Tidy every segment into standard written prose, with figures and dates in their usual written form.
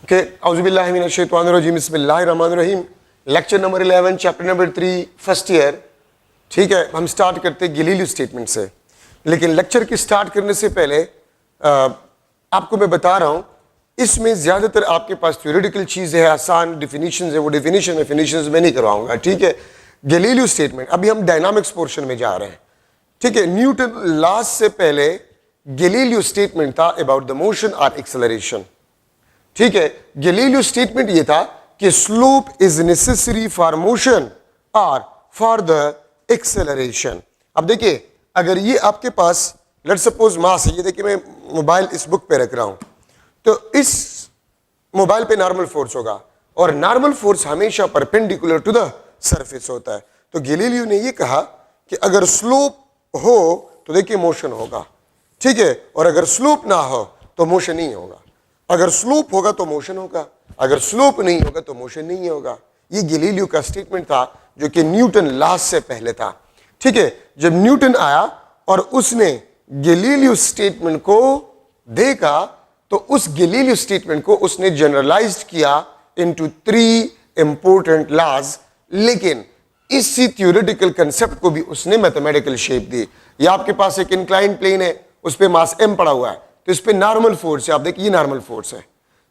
Okay, औज़ुबिल्लाहि मिनश शैतानिर रजीम, बिस्मिल्लाहिर्रहमानिर रहीम। Lecture number 11, chapter number 3, first year. ठीक है, हम स्टार्ट करते हैं गैलीलियो स्टेटमेंट से। लेकिन लेक्चर की स्टार्ट करने से पहले आपको मैं बता रहा हूं, इसमें ज़्यादातर आपके पास थ्योरेटिकल चीज़ है, आसान डिफिनीशन है, वो डिफिनीशन में नहीं करवाऊंगा। ठीक है, गैलीलियो स्टेटमेंट, अभी हम डायनामिक्स पोर्शन में जा रहे हैं। ठीक है, न्यूटन लॉज से पहले गैलीलियो स्टेटमेंट था अबाउट द मोशन और एक्सेलरेशन। ठीक है, गैलीलियो स्टेटमेंट ये था कि slope is necessary for motion और फॉर द एक्सेलरेशन। अब देखिए, अगर ये आपके पास लेट्स सपोज मास है, ये देखिए मैं मोबाइल इस बुक पे रख रहा हूं, तो इस मोबाइल पे नॉर्मल फोर्स होगा और नॉर्मल फोर्स हमेशा परपेंडिकुलर टू द सरफेस होता है। तो गैलीलियो ने ये कहा कि अगर स्लोप हो तो देखिए मोशन होगा। ठीक है, और अगर स्लोप ना हो तो मोशन नहीं होगा। अगर स्लोप होगा तो मोशन होगा, अगर स्लोप नहीं होगा तो मोशन नहीं होगा। ये गैलीलियो का स्टेटमेंट था जो कि न्यूटन लॉज से पहले था। ठीक है, जब न्यूटन आया और उसने गैलीलियो स्टेटमेंट को देखा तो उस गैलीलियो स्टेटमेंट को उसने जनरलाइज्ड किया इनटू 3 इंपॉर्टेंट लॉज, लेकिन इसी थ्योरेटिकल कंसेप्ट को भी उसने मैथमेटिकल शेप दी। ये आपके पास एक इंक्लाइंड प्लेन है, उस पे मास m पड़ा हुआ है, तो इस पे नॉर्मल फोर्स है। आप देखिए ये नॉर्मल फोर्स है,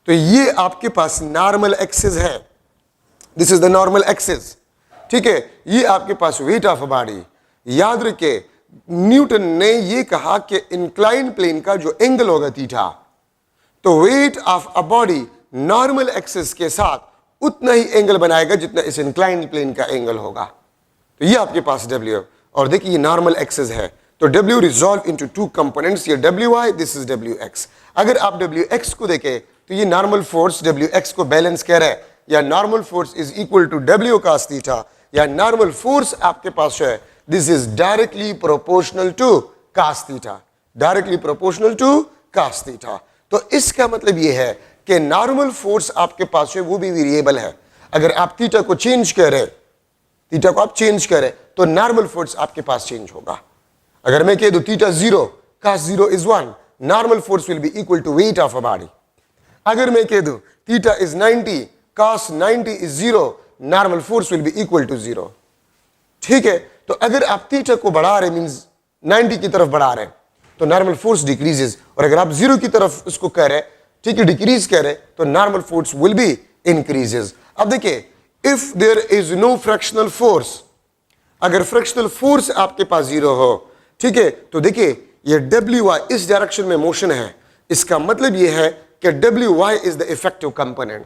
तो ये आपके पास नॉर्मल एक्सिस है, this is the normal axis. ठीक है, ये आपके पास वेट ऑफ अ बॉडी। याद रखिए, न्यूटन ने ये कहा कि इंक्लाइंड प्लेन का जो एंगल होगा थीटा, तो wait of a body normal axis के साथ उतना ही एंगल बनाएगा जितना इस इंक्लाइंड प्लेन का एंगल होगा। तो ये आपके पास W, और देखिए ये नॉर्मल एक्सिस है, तो W रिजॉल्व इनटू 2 कंपोनेंट्स, ये WY, दिस इज WX। अगर आप WX को देखें तो ये नॉर्मल फोर्स WX को बैलेंस कर रहा है, या normal force is equal to W cos theta, या नॉर्मल फोर्स आपके पास है this is directly proportional to cos theta, directly proportional to cos theta. तो इसका मतलब ये है कि नॉर्मल फोर्स आपके पास है वो भी वेरिएबल है। अगर आप थीटा को चेंज करें, थीटा को आप चेंज करें तो नॉर्मल फोर्स आपके पास चेंज होगा। अगर मैं कह दूं theta 0, cos 0 is 1, normal force will be equal to weight of a body. अगर मैं कह दूं theta is 90, cos 90 is 0, normal force will be equal to 0। ठीक है, तो अगर आप थीटा को बढ़ा रहे मींस 90 की तरफ बढ़ा रहे हैं तो नॉर्मल फोर्स डिक्रीजेस, और अगर आप 0 की तरफ उसको कह रहे हैं, ठीक है, डिक्रीज कह रहे तो normal force will be increases. अब देखिए, if there is no fractional force, अगर फ्रैक्शनल फोर्स आपके पास 0 हो, ठीक है, तो देखिए ये WY इस डायरेक्शन में मोशन है, इसका मतलब ये है कि WY is the effective component.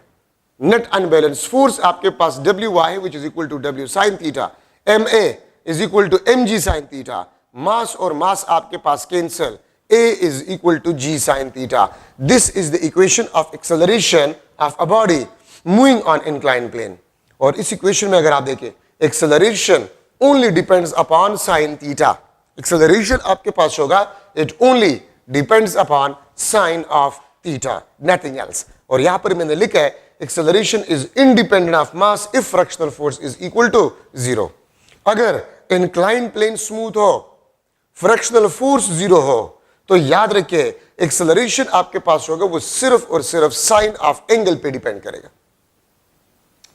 Net unbalance force आपके पास WY which is equal to W sin theta, MA is equal to MG sin theta, mass और मास आपके पास cancel, A is equal to G sin theta. This is the equation of acceleration of a body moving on inclined plane. और इस equation में अगर आप देखें, acceleration only depends upon sin theta. Acceleration आपके पास होगा, it only depends upon sin of theta, nothing else. और यहां पर मैंने लिखा है acceleration is independent of mass if fractional force is equal to 0. अगर inclined plane smooth हो, fractional force 0 हो, तो याद रखिए एक्सेलरेशन आपके पास होगा वो सिर्फ और सिर्फ साइन ऑफ एंगल पे डिपेंड करेगा।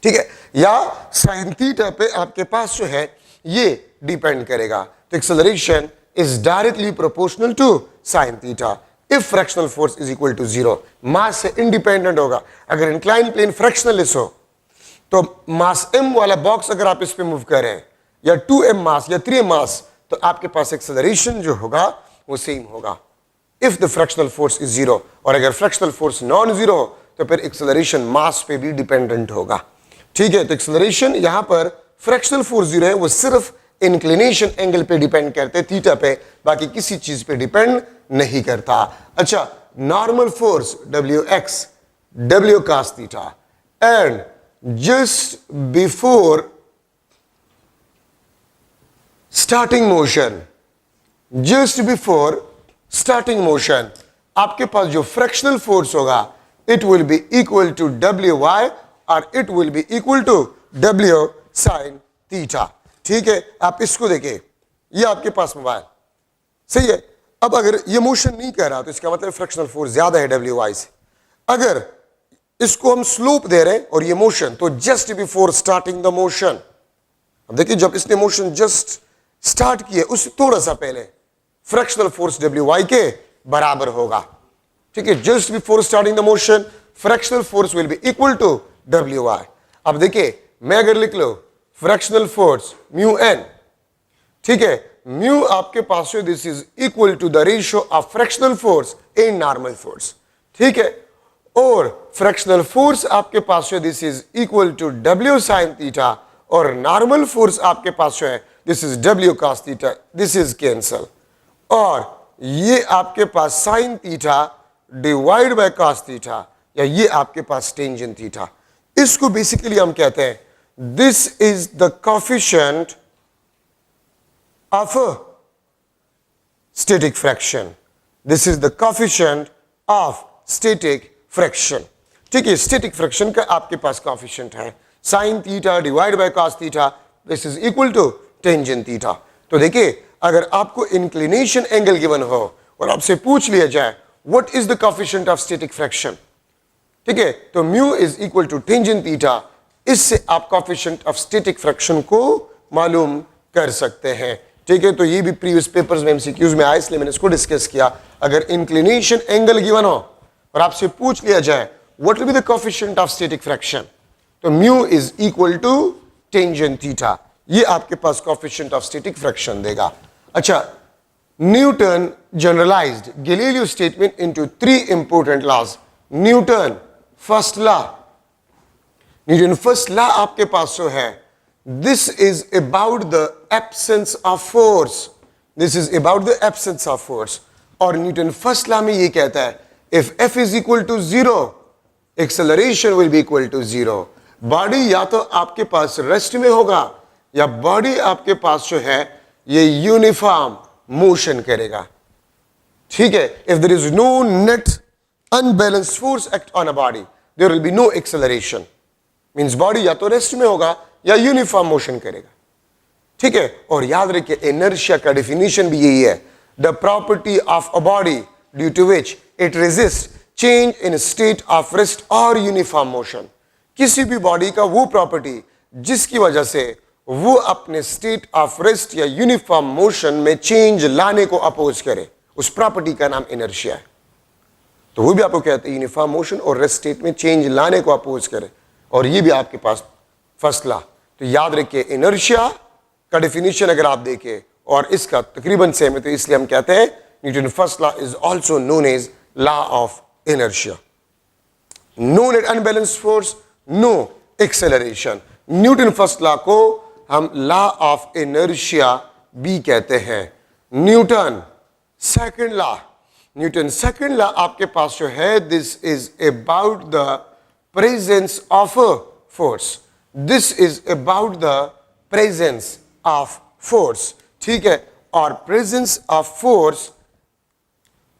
ठीक है, या साइन थीटा पे आपके पास जो है ये डिपेंड करेगा। तो acceleration is directly proportional to sine theta if fractional force is equal to 0। Mass से इंडिपेंडेंट होगा। अगर इंक्लाइन प्लेन फ्रैक्शनलेस हो तो मास m वाला बॉक्स अगर आप इस पे मूव करें, या 2m मास या 3m मास, तो आपके पास एक्सेलरेशन जो होगा वो सेम होगा if the fractional force is 0। और अगर फ्रैक्शनल फोर्स नॉन 0 हो तो फिर एक्सेलरेशन मास पे भी डिपेंडेंट होगा। ठीक है, तो एक्सेलरेशन यहां पर फ्रैक्शनल फोर्स 0 है, वो सिर्फ इंक्लिनेशन एंगल पे डिपेंड करते हैं, थीटा पे, बाकी किसी चीज पे डिपेंड नहीं करता। अच्छा, normal force WX, W cos theta, and just before starting motion, just before starting motion आपके पास जो फ्रैक्शनल फोर्स होगा it will be equal to WY और it will be equal to W sin theta. ठीक है, आप इसको देखिए, ये आपके पास मोबाइल सही है। अब अगर ये मोशन नहीं कर रहा तो इसका मतलब फ्रैक्शनल फोर्स ज्यादा है WY से। अगर इसको हम स्लोप दे रहे हैं और ये मोशन, तो just before starting the motion, अब देखिए जब इसने मोशन जस्ट स्टार्ट किया उससे थोड़ा सा पहले फ्रैक्शनल फोर्स WY के बराबर होगा, ठीक है। Just before starting the motion fractional force will be equal to WY। अब देखिए मैं अगर लिख लो फ्रैक्शनल फोर्स म्यू एन, ठीक है, म्यू आपके पास है this is equal to the ratio of fractional force in normal force, ठीक है, और फ्रैक्शनल फोर्स आपके पास है this is equal to W sine theta, और नॉर्मल फोर्स आपके पास है this is W cos theta, this is cancel, और ये आपके पास sine theta divide by cos theta, या ये आपके पास टेंजेंट थीटा। इसको बेसिकली हम कहते हैं this is the coefficient of static fraction, this is the coefficient of static fraction, ठीक है। स्टैटिक फ्रैक्शन का आपके पास कोएफिशिएंट है sine theta divide by cos theta, this is equal to tangent theta. तो देखिए अगर आपको इंक्लिनेशन एंगल गिवन हो और आपसे पूछ लिया जाए what is the coefficient of static fraction, ठीक है, तो mu is equal to tangent theta, इससे आप कोएफिशिएंट ऑफ स्टैटिक फ्रैक्शन को मालूम कर सकते हैं, ठीक है। तो ये भी प्रीवियस पेपर्स में एमसीक्यूज में आया इसलिए मैंने इसको डिस्कस किया। अगर इंक्लिनेशन एंगल गिवन हो और आपसे पूछ लिया जाए what will be the coefficient of static fraction, तो mu is equal to tangent theta, ये आपके पास कोएफिशिएंट ऑफ स्टैटिक फ्रैक्शन देगा। अच्छा, Newton generalized Galileo statement into 3 important laws. Newton first law, Newton first law आपके पास जो है this is about the absence of force, this is about the absence of force, और Newton first law में ये कहता है if F is equal to 0 acceleration will be equal to 0। Body या तो आपके पास रेस्ट में होगा या बॉडी आपके पास जो है ये यूनिफॉर्म मोशन करेगा, ठीक है। If there is no net unbalanced force act on a body there will be no acceleration, means body या तो रेस्ट में होगा या यूनिफॉर्म मोशन करेगा, ठीक है। और याद रखिए इनर्शिया का डेफिनेशन भी यही है, the property of a body due to which it resist change in state of rest और यूनिफॉर्म मोशन। किसी भी बॉडी का वो प्रॉपर्टी जिसकी वजह से वो अपने स्टेट ऑफ रेस्ट या यूनिफॉर्म मोशन में चेंज लाने को अपोज करे, उस प्रॉपर्टी का नाम इनर्शिया है। तो वो भी आपको कहते हैं यूनिफॉर्म मोशन और रेस्ट स्टेट में चेंज लाने को अपोज करे, और ये भी आपके पास फर्स्ट लॉ। तो याद रखिए इनर्शिया का डेफिनेशन अगर आप देखें और इसका तकरीबन सेम है, तो इसलिए हम कहते हैं Newton first law is also known as law of inertia. No net unbalanced force, no acceleration. Newton first law को हम लॉ ऑफ इनर्शिया भी कहते हैं। Newton second law, Newton second law आपके पास जो है this is about the presence of force, this is about the presence of force, ठीक है। और presence of force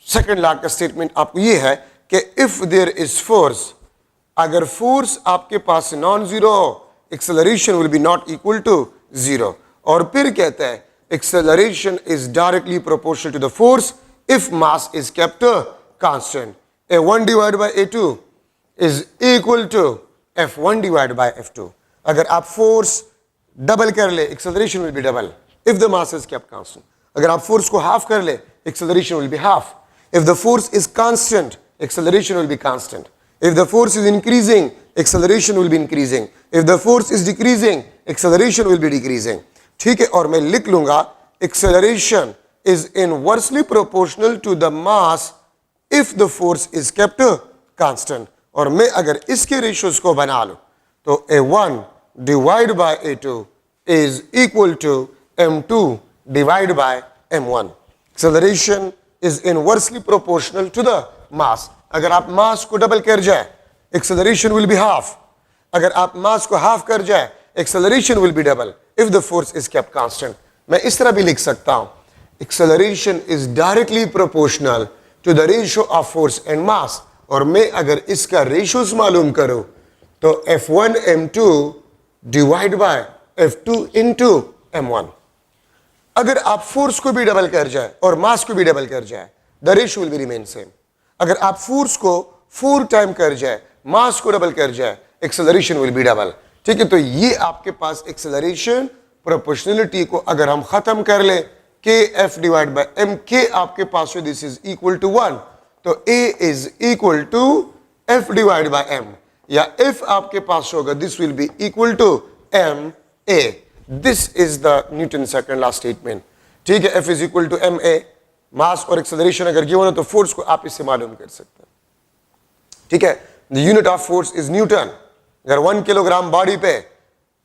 second law का स्टेटमेंट आपको ये है कि इफ देयर इज फोर्स, अगर फोर्स आपके पास non zero acceleration will be not equal to 0, और फिर कहता है acceleration is directly proportional to the force if mass is kept constant. A1 divide by A2 is equal to F1 divide by F2। अगर आप force double कर ले acceleration will be double if the mass is kept constant. अगर आप force को half कर ले acceleration will be half. If the force is constant acceleration will be constant. If the force is increasing, acceleration will be increasing. If the force is decreasing, acceleration will be decreasing. ठीक है, और मैं लिख लूंगा acceleration is inversely proportional to the mass if the force is kept constant. और मैं अगर इसके ratios को बना लूं तो A1 divided by A2 is equal to M2 divided by M1. Acceleration is inversely proportional to the mass. अगर आप मास को डबल कर जाए एक्सेलरेशन विल बी हाफ, अगर आप मास को हाफ कर जाए acceleration will be double if the force is kept constant. मैं इस तरह भी लिख सकता हूं acceleration is directly proportional to the ratio of force and mass, और मैं अगर इसका रेशियोज मालूम करूं तो F1 M2 divide by F2 into M1। अगर आप फोर्स को भी डबल कर जाए और मास को भी डबल कर जाए the ratio will be remain same. अगर आप फोर्स को 4 टाइम कर जाए मास को डबल कर जाए, एक्सेलरेशन विल बी डबल। ठीक है, तो ये आपके पास एक्सेलरेशन प्रोपोर्शनलिटी को अगर हम खत्म कर ले, के एफ डिवाइड बाय एम, के आपके पास हो दिस इज इक्वल टू 1, तो A is equal to F divide by M, या एफ आपके पास होगा this will be equal to M A. This is the Newton second law statement. ठीक है, F is equal to M A, mass और acceleration अगर given हो तो फोर्स को आप इससे मालूम कर सकते हैं। ठीक है, the unit of force is Newton. अगर 1 किलोग्राम बॉडी पे,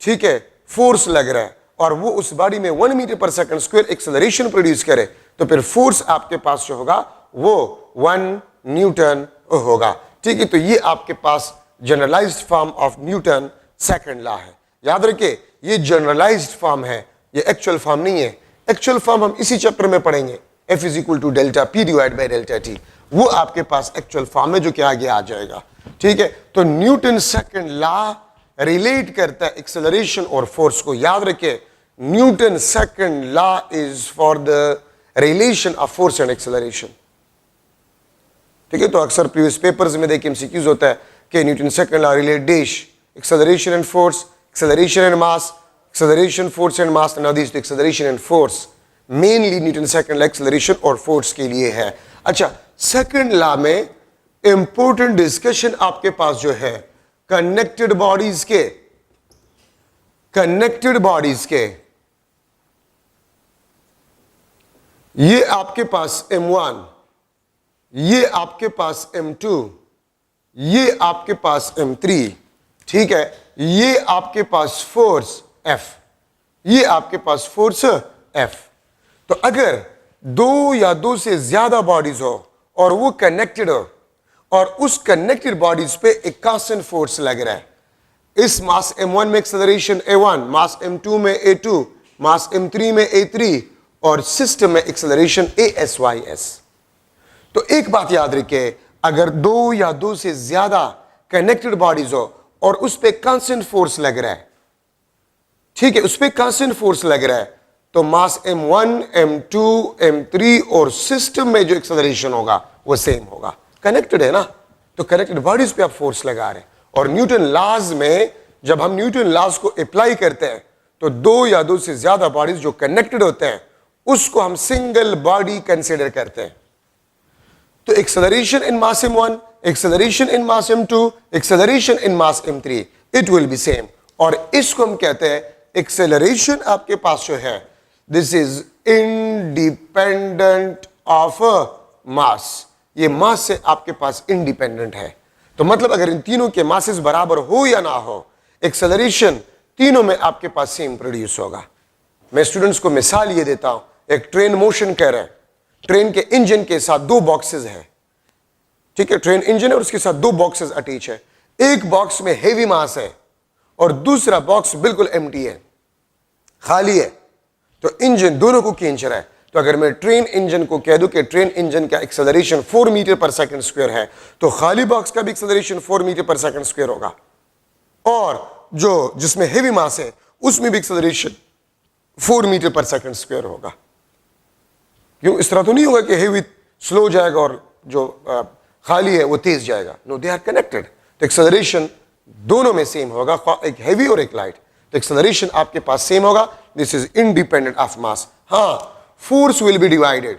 ठीक है, फोर्स लग रहा है और वो उस बॉडी में 1 metre per second square acceleration produce करे, तो फिर फोर्स आपके पास जो होगा वो 1 न्यूटन होगा। ठीक है, तो ये आपके पास generalized form of Newton second law है। याद रखिए, ये जनरलाइज्ड फॉर्म है, ये एक्चुअल फॉर्म नहीं है। एक्चुअल फॉर्म हम इसी चैप्टर में पढ़ेंगे, F is equal to delta P divide by delta T, वो आपके पास एक्चुअल फॉर्म है जो कि आगे आ जाएगा। ठीक है, तो न्यूटन सेकंड लॉ रिलेट करता है एक्सेलरेशन और फोर्स को। याद रखिए, Newton second law is for the relation of force and acceleration. ठीक है, तो अक्सर प्रीवियस पेपर्स में देखिए एमसीक्यूज होता है कि Newton second law relate dash acceleration and force, acceleration and mass, acceleration, force and mass, now these acceleration and force, mainly Newton second law acceleration और force के लिए है। अच्छा, सेकंड लॉ में इंपॉर्टेंट डिस्कशन आपके पास जो है कनेक्टेड बॉडीज के, ये आपके पास M1, ये आपके पास M2, ये आपके पास M3, ठीक है, ये आपके पास फोर्स F, ये आपके पास फोर्स F। तो अगर 2 या 2 से ज्यादा बॉडीज हो और वो कनेक्टेड हो और उस कनेक्टेड बॉडीज पे एक कांस्टेंट फोर्स लग रहा है, इस मास M1 में एक्सेलरेशन A1, मास M2 में A2, मास M3 में A3 और सिस्टम में एक्सेलरेशन ASYS। तो एक बात याद रखिए, अगर 2 या 2 से ज्यादा कनेक्टेड बॉडीज हो और उस पे कांस्टेंट फोर्स लग रहा है, ठीक है, उस पे कांस्टेंट फोर्स लग रहा है, तो मास M1, M2, M3 और सिस्टम में जो एक्सेलरेशन होगा वो सेम होगा। कनेक्टेड है ना, तो कनेक्टेड बॉडीज पे आप फोर्स लगा रहे हैं। और न्यूटन लॉज में जब हम न्यूटन लॉज को अप्लाई करते हैं तो 2 या 2 से ज्यादा बॉडीज जो कनेक्टेड होते हैं उसको हम सिंगल बॉडी कंसीडर करते हैं। तो acceleration in mass M1, acceleration in mass M2, acceleration in mass M3, it will be same। और इसको हम कहते हैं acceleration आपके पास जो है this is independent of mass, ये mass से आपके पास independent है। तो मतलब अगर इन तीनों के masses बराबर हो या ना हो, acceleration तीनों में आपके पास सेम प्रोड्यूस होगा। मैं स्टूडेंट्स को मिसाल ये देता हूं, एक ट्रेन मोशन कर रहा है, ट्रेन के इंजन के साथ 2 बॉक्सेस हैं, ठीक है, ट्रेन इंजन है और उसके साथ 2 बॉक्सेस अटैच है। एक बॉक्स में हेवी मास है और दूसरा बॉक्स बिल्कुल एम्प्टी है, खाली है। तो इंजन दोनों को खींच रहा है। तो अगर मैं ट्रेन इंजन को कह दूं कि ट्रेन इंजन का acceleration 4 metre per second square है, तो खाली बॉक्स का भी acceleration 4 metre per second square होगा, और जो जिसमें हेवी मास है उसमें भी acceleration 4 metre per second square होगा। क्यों? इस तरह तो नहीं होगा कि हेवी स्लो जाएगा और जो खाली है वो तेज जाएगा। No, they are connected. तो एक्सेलरेशन दोनों में सेम होगा, एक हेवी और एक लाइट। तो एक्सेलरेशन आपके पास सेम होगा। This is independent of mass. हाँ, force will B divided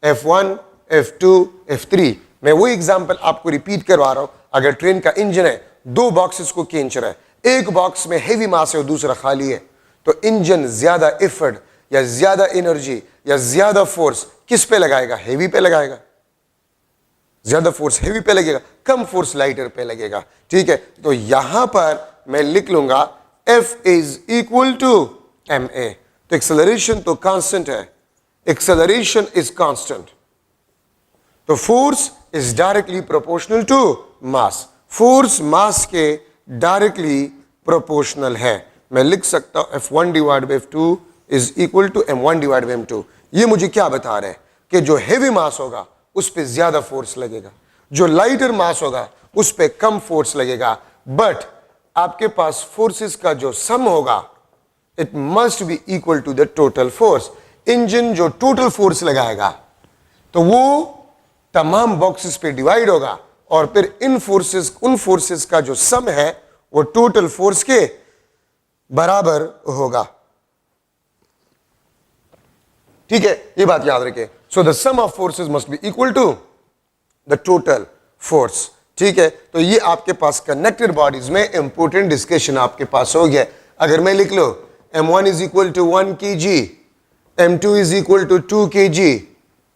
F1, F2, F3। मैं वही एग्जांपल आपको रिपीट करवा रहा हूं। अगर ट्रेन का इंजन है, 2 बॉक्सेस को खींच रहा है, एक बॉक्स में हेवी मास है और दूसरा खाली है, तो इंजन ज्यादा एफर्ट या ज्यादा एनर्जी या ज्यादा फोर्स किस पे लगाएगा? हेवी पे लगाएगा। ज्यादा फोर्स हेवी पे लगेगा, कम फोर्स लाइटर पे लगेगा। ठीक है, तो यहां पर मैं लिख लूंगा F is equal to ma। तो एक्सेलरेशन तो कांस्टेंट है, एक्सेलरेशन इज कांस्टेंट, तो force is directly proportional to mass. Force mass के डायरेक्टली प्रोपोर्शनल है। मैं लिख सकता हूं F1 divide by F2 is equal to M1 divide by M2। ये मुझे क्या बता रहे हैं कि जो हेवी मास होगा उस पे ज्यादा फोर्स लगेगा, जो लाइटर मास होगा उस पे कम फोर्स लगेगा, बट आपके पास फोर्सेस का जो सम होगा it must be equal to the total force. Engine जो टोटल फोर्स लगाएगा तो वो तमाम बॉक्सेस पे डिवाइड होगा, और फिर उन फोर्सेस का जो सम है वो टोटल फोर्स के बराबर होगा। ठीक है, ये बात याद रखें। So the sum of forces must be equal to the total force. ठीक है, तो ये आपके पास कनेक्टेड बॉडीज में इंपोर्टेंट डिस्कशन आपके पास हो गया। अगर मैं लिख लो m1 is equal to 1 kg, m2 is equal to 2 kg,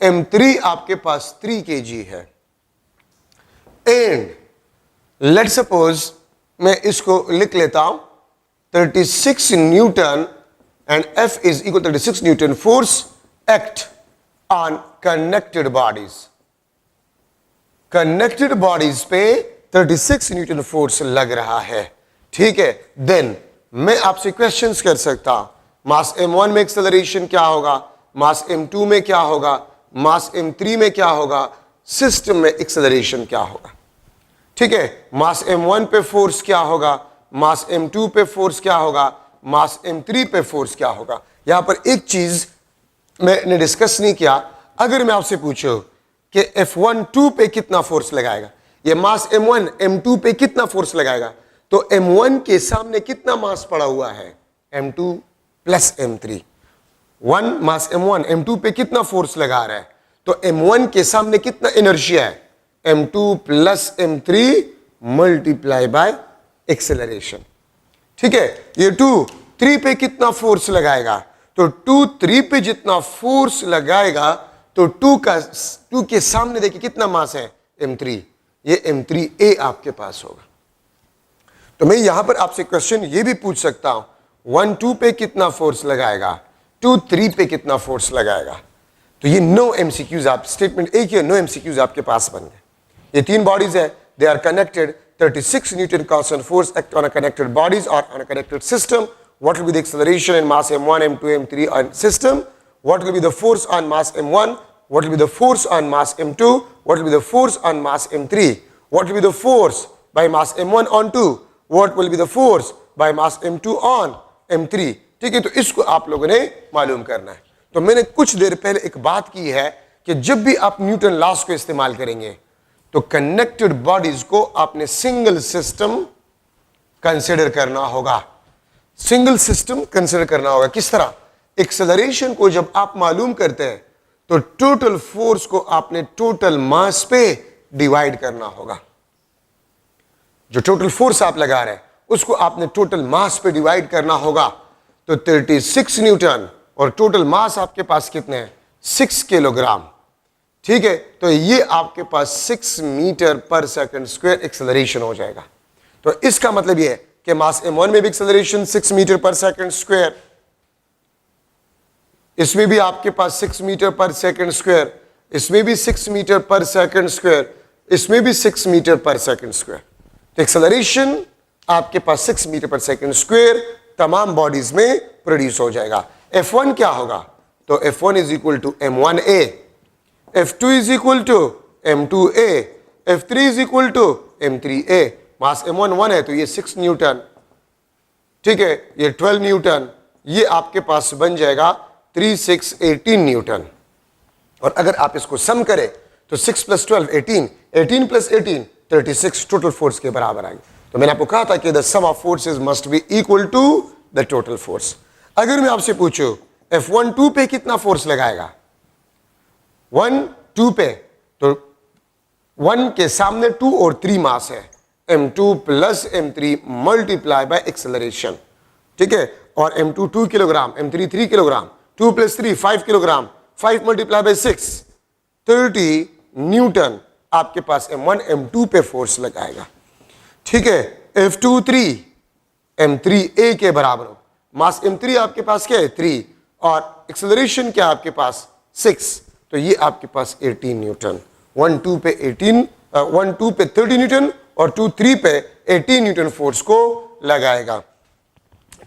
m3 आपके पास 3 kg है। एंड लेट सपोज मैं इसको लिख लेता हूं 36 newton and F is equal 36 newton force act on connected bodies. Connected bodies पे 36 न्यूटन फोर्स लग रहा है। ठीक है, देन मैं आपसे क्वेश्चंस कर सकता हूं, मास m1 में एक्सेलरेशन क्या होगा, मास m2 में क्या होगा, मास m3 में क्या होगा, सिस्टम में एक्सेलरेशन क्या होगा। ठीक है, मास m1 पे फोर्स क्या होगा, मास m2 पे फोर्स क्या होगा, मास m3 पे फोर्स क्या होगा। यहां पर एक चीज मैंने डिस्कस नहीं किया, अगर मैं आपसे पूछूं कि F12 पे कितना फोर्स लगाएगा, ये मास m1 m2 पे कितना फोर्स लगाएगा, तो m1 के सामने कितना मास पड़ा हुआ है, m2 प्लस m3। 1 मास m1 m2 पे कितना फोर्स लगा रहा है, तो m1 के सामने कितना इनर्शिया है, m2 plus m3 multiply by acceleration. ठीक है, ये 2 3 पे कितना फोर्स लगाएगा, तो 2 3 पे जितना फोर्स लगाएगा तो 2 के सामने देखिए कितना मास है, m3, ये m3a आपके पास होगा। तो मैं यहां पर आपसे क्वेश्चन ये भी पूछ सकता हूं, 1 2 पे कितना फोर्स लगाएगा, 2 3 पे कितना फोर्स लगाएगा। तो ये नो एमसीक्यूज, आप स्टेटमेंट एक ही नो एमसीक्यूज आपके पास बन गए। ये 3 बॉडीज है, they are connected, 36 Newton constant force act on a connected bodies or on a connected system. What will be the acceleration in mass m1, m2, m3 on system? What will be the force on mass m1? What will be the force on mass m2? What will be the force on mass m3? What will be the force by mass m1 on 2? What will be the force by mass m2 on m3? ठीक है, तो इसको आप लोगों ने मालूम करना है। तो मैंने कुछ देर पहले एक बात की है कि जब भी आप न्यूटन लॉस को इस्तेमाल करेंगे तो कनेक्टेड बॉडीज को आपने सिंगल सिस्टम कंसिडर करना होगा। सिंगल सिस्टम कंसिडर करना होगा किस तरह, एक्सेलरेशन को जब आप मालूम करते हैं तो टोटल फोर्स को आपने टोटल मास पे डिवाइड करना होगा। जो टोटल फोर्स आप लगा रहे हैं उसको आपने टोटल मास पे डिवाइड करना होगा। तो 36 न्यूटन और टोटल मास आपके पास कितने हैं, 6 किलोग्राम। ठीक है, तो ये आपके पास 6 metre per second square acceleration हो जाएगा। तो इसका मतलब ये है कि मास m1 में भी acceleration 6 metre per second square, इसमें भी आपके पास 6 मीटर पर सेकंड स्क्वायर, इसमें भी 6 मीटर पर सेकंड स्क्वायर, इसमें भी 6 मीटर पर सेकंड स्क्वायर। तो एक्सेलरेशन आपके पास 6 मीटर पर सेकंड स्क्वायर तमाम बॉडीज में प्रोड्यूस हो जाएगा। F1 क्या होगा, तो F1 is equal to m1a, F2 is equal to m2a, F3 is equal to m3a। Mass m1 1 है तो ये 6 न्यूटन, ठीक है, ये 12 न्यूटन, ये आपके पास बन जाएगा 3 6 18 न्यूटन। और अगर आप इसको सम करें तो 6 प्लस 12 18, 18 प्लस 18 36 टोटल फोर्स के बराबर आएंगे। तो मैंने आपको कहा था कि the sum of forces must be equal to the total force. अगर मैं आपसे पूछूं F1 2 पे कितना फोर्स लगाएगा, 1 2 पे, तो 1 के सामने 2 और 3 मास है, m2 plus m3 multiply by acceleration. ठीक है, और m2 2 kilogram, m3 3 kilogram, 2 plus 3 5 kilogram, 5 multiply by 6 30 Newton आपके पास m1 m2 पे फोर्स लगाएगा। ठीक है, F2 3 m3a के बराबर हो, मास m3 आपके पास क्या है 3 और एक्सेलरेशन क्या आपके पास 6, तो ये आपके पास 18 न्यूटन। 1 2 पे 18, 1 2 पे 30 न्यूटन और 2 3 पे 18 न्यूटन फोर्स को लगाएगा।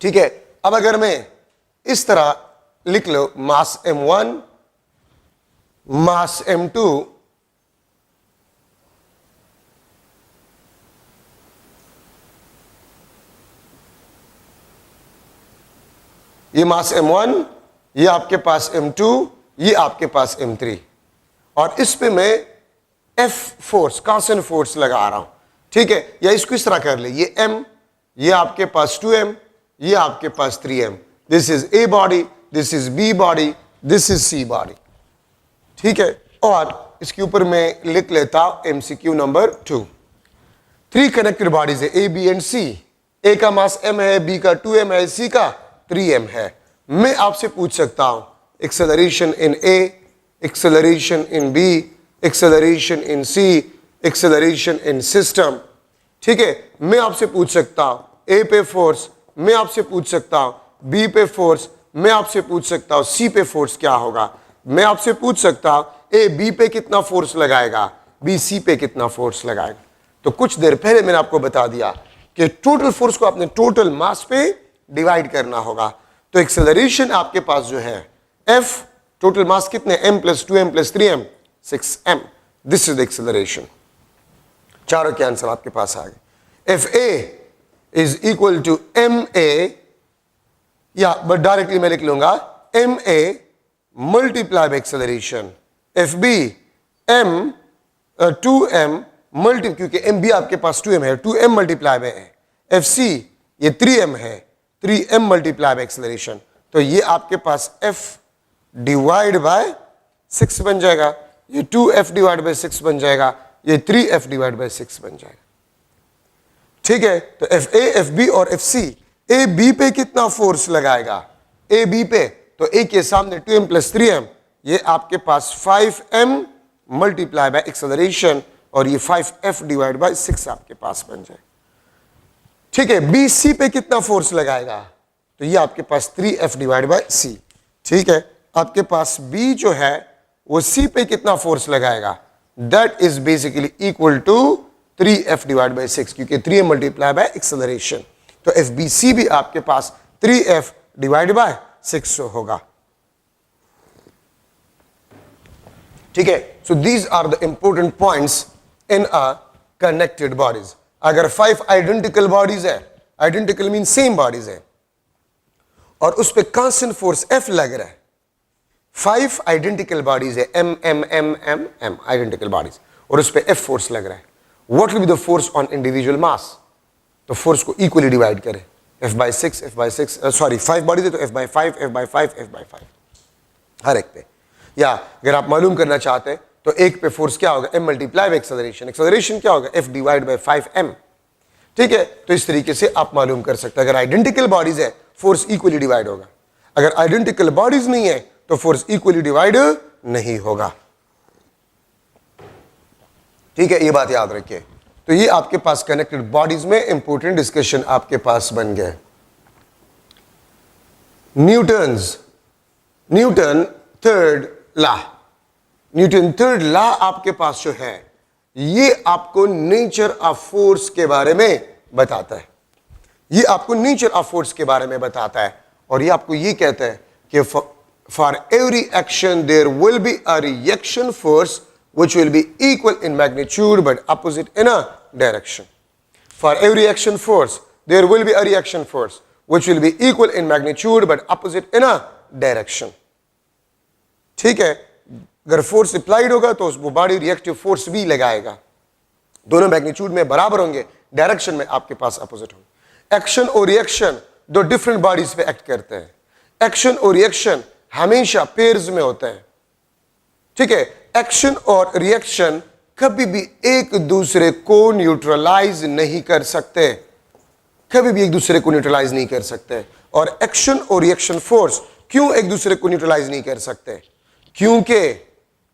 ठीक है, अब अगर मैं इस तरह लिख लो मास m1 मास m2 ये मास m1, ये आपके पास m2, ये आपके पास m3, और इस पे मैं F फोर्स, कांस्टेंट फोर्स लगा रहा हूं, ठीक है, या इसको इस तरह कर ले, ये M, ये आपके पास 2M, ये आपके पास 3M, this is A body, this is B body, this is C body, ठीक है। और इसके ऊपर मैं लिख लेता हूं MCQ नंबर 2। 3 कनेक्टेड बॉडीज है A, B and C। A का मास M है, B का 2M है, C का 3M है। मैं आपसे पूछ सकता हूं acceleration in A, acceleration in B, acceleration in C, acceleration in system, ठीक है। मैं आपसे पूछ सकता हूं A पे फोर्स, मैं आपसे पूछ सकता हूं B पे फोर्स, मैं आपसे पूछ सकता हूं C पे फोर्स क्या होगा, मैं आपसे पूछ सकता हूं A B पे कितना फोर्स लगाएगा, B C पे कितना फोर्स लगाएगा। तो कुछ देर पहले मैंने आपको बता दिया कि टोटल फोर्स को आपने टोटल मास पे डिवाइड करना होगा। तो एक्सेलरेशन आपके पास जो है F, टोटल मास कितने, M plus 2M plus 3M, 6M, this is the acceleration. चारों के आंसर आपके पास आ गए। FA is equal to MA, या बट डायरेक्टली मैं लिख लूंगा MA multiply by acceleration, FB M 2M multi, क्योंकि MB आपके पास 2M है, 2M मल्टीप्लाई बाय है, FC ये 3M है, 3M मल्टीप्लाई बाय एक्सेलरेशन। तो ये आपके पास F डिवाइड बाय 6 बन जाएगा, ये 2F डिवाइड बाय 6 बन जाएगा, ये 3F डिवाइड बाय 6 बन जाएगा, ठीक है। तो FA, FB और FC, A B पे कितना फोर्स लगाएगा, A B पे, तो A के सामने 2M प्लस 3M, ये आपके पास 5M मल्टीप्लाई बाय एक्सेलरेशन, और ये 5F डिवाइड बाय 6 आपके पास बन जाए, ठीक है। B C पे कितना फोर्स लगाएगा, तो ये आपके पास 3F डिवाइड बाय C, ठीक है। आपके पास B जो है वो C पे कितना फोर्स लगाएगा, that is basically equal to 3F divide by 6, क्योंकि 3M मल्टीप्लाई बाय एक्सेलरेशन। तो FBC भी आपके पास 3F डिवाइड बाय 6 होगा, ठीक है। So these are the important points in a connected bodies. अगर 5 आइडेंटिकल बॉडीज है, आइडेंटिकल मीन सेम बॉडीज है, और उस पे कांस्टेंट फोर्स F लग रहा है, 5 आइडेंटिकल बॉडीज है, M M M M M identical bodies, और उस पे F फोर्स लग रहा है, what will be the force on individual mass. तो फोर्स को इक्वली डिवाइड करें, F by 6, F by 6, sorry 5 bodies है तो F by 5, F by 5, F by 5 हर एक पे। या अगर आप मालूम करना चाहते हैं तो एक पे फोर्स क्या होगा, M multiply by acceleration, acceleration क्या होगा, F डिवाइड बाय 5M, ठीक है। तो इस तरीके से आप मालूम कर सकते हैं। अगर आइडेंटिकल बॉडीज है फोर्स इक्वली डिवाइड होगा, अगर आइडेंटिकल बॉडीज नहीं है तो फोर्स इक्वली डिवाइड नहीं होगा, ठीक है, ये बात याद रखिए। तो ये आपके पास कनेक्टेड बॉडीज में इंपॉर्टेंट डिस्कशन आपके पास बन गए। Newton third law, Newton third law आपके पास जो है ये आपको नेचर ऑफ फोर्स के बारे में बताता है, ये आपको नेचर ऑफ फोर्स के बारे में बताता है, और ये आपको ये कहता है कि for every action there will be a reaction force which will be equal in magnitude but opposite in a direction. For every action force, there will be a reaction force which will be equal in magnitude but opposite in a direction. ठीक है, अगर force applied होगा तो वो body reactive force भी लगाएगा, दोनों magnitude में बराबर होंगे, डायरेक्शन में आपके पास अपोजिट होंगे। एक्शन और रिएक्शन दो डिफरेंट बॉडीज पे एक्ट करते हैं, एक्शन और रिएक्शन हमेशा पेयर्स में होते हैं, ठीक है। एक्शन और रिएक्शन कभी भी एक दूसरे को न्यूट्रलाइज नहीं कर सकते, कभी भी एक दूसरे को न्यूट्रलाइज नहीं कर सकते। और एक्शन और रिएक्शन फोर्स क्यों एक दूसरे को न्यूट्रलाइज नहीं कर सकते, क्योंकि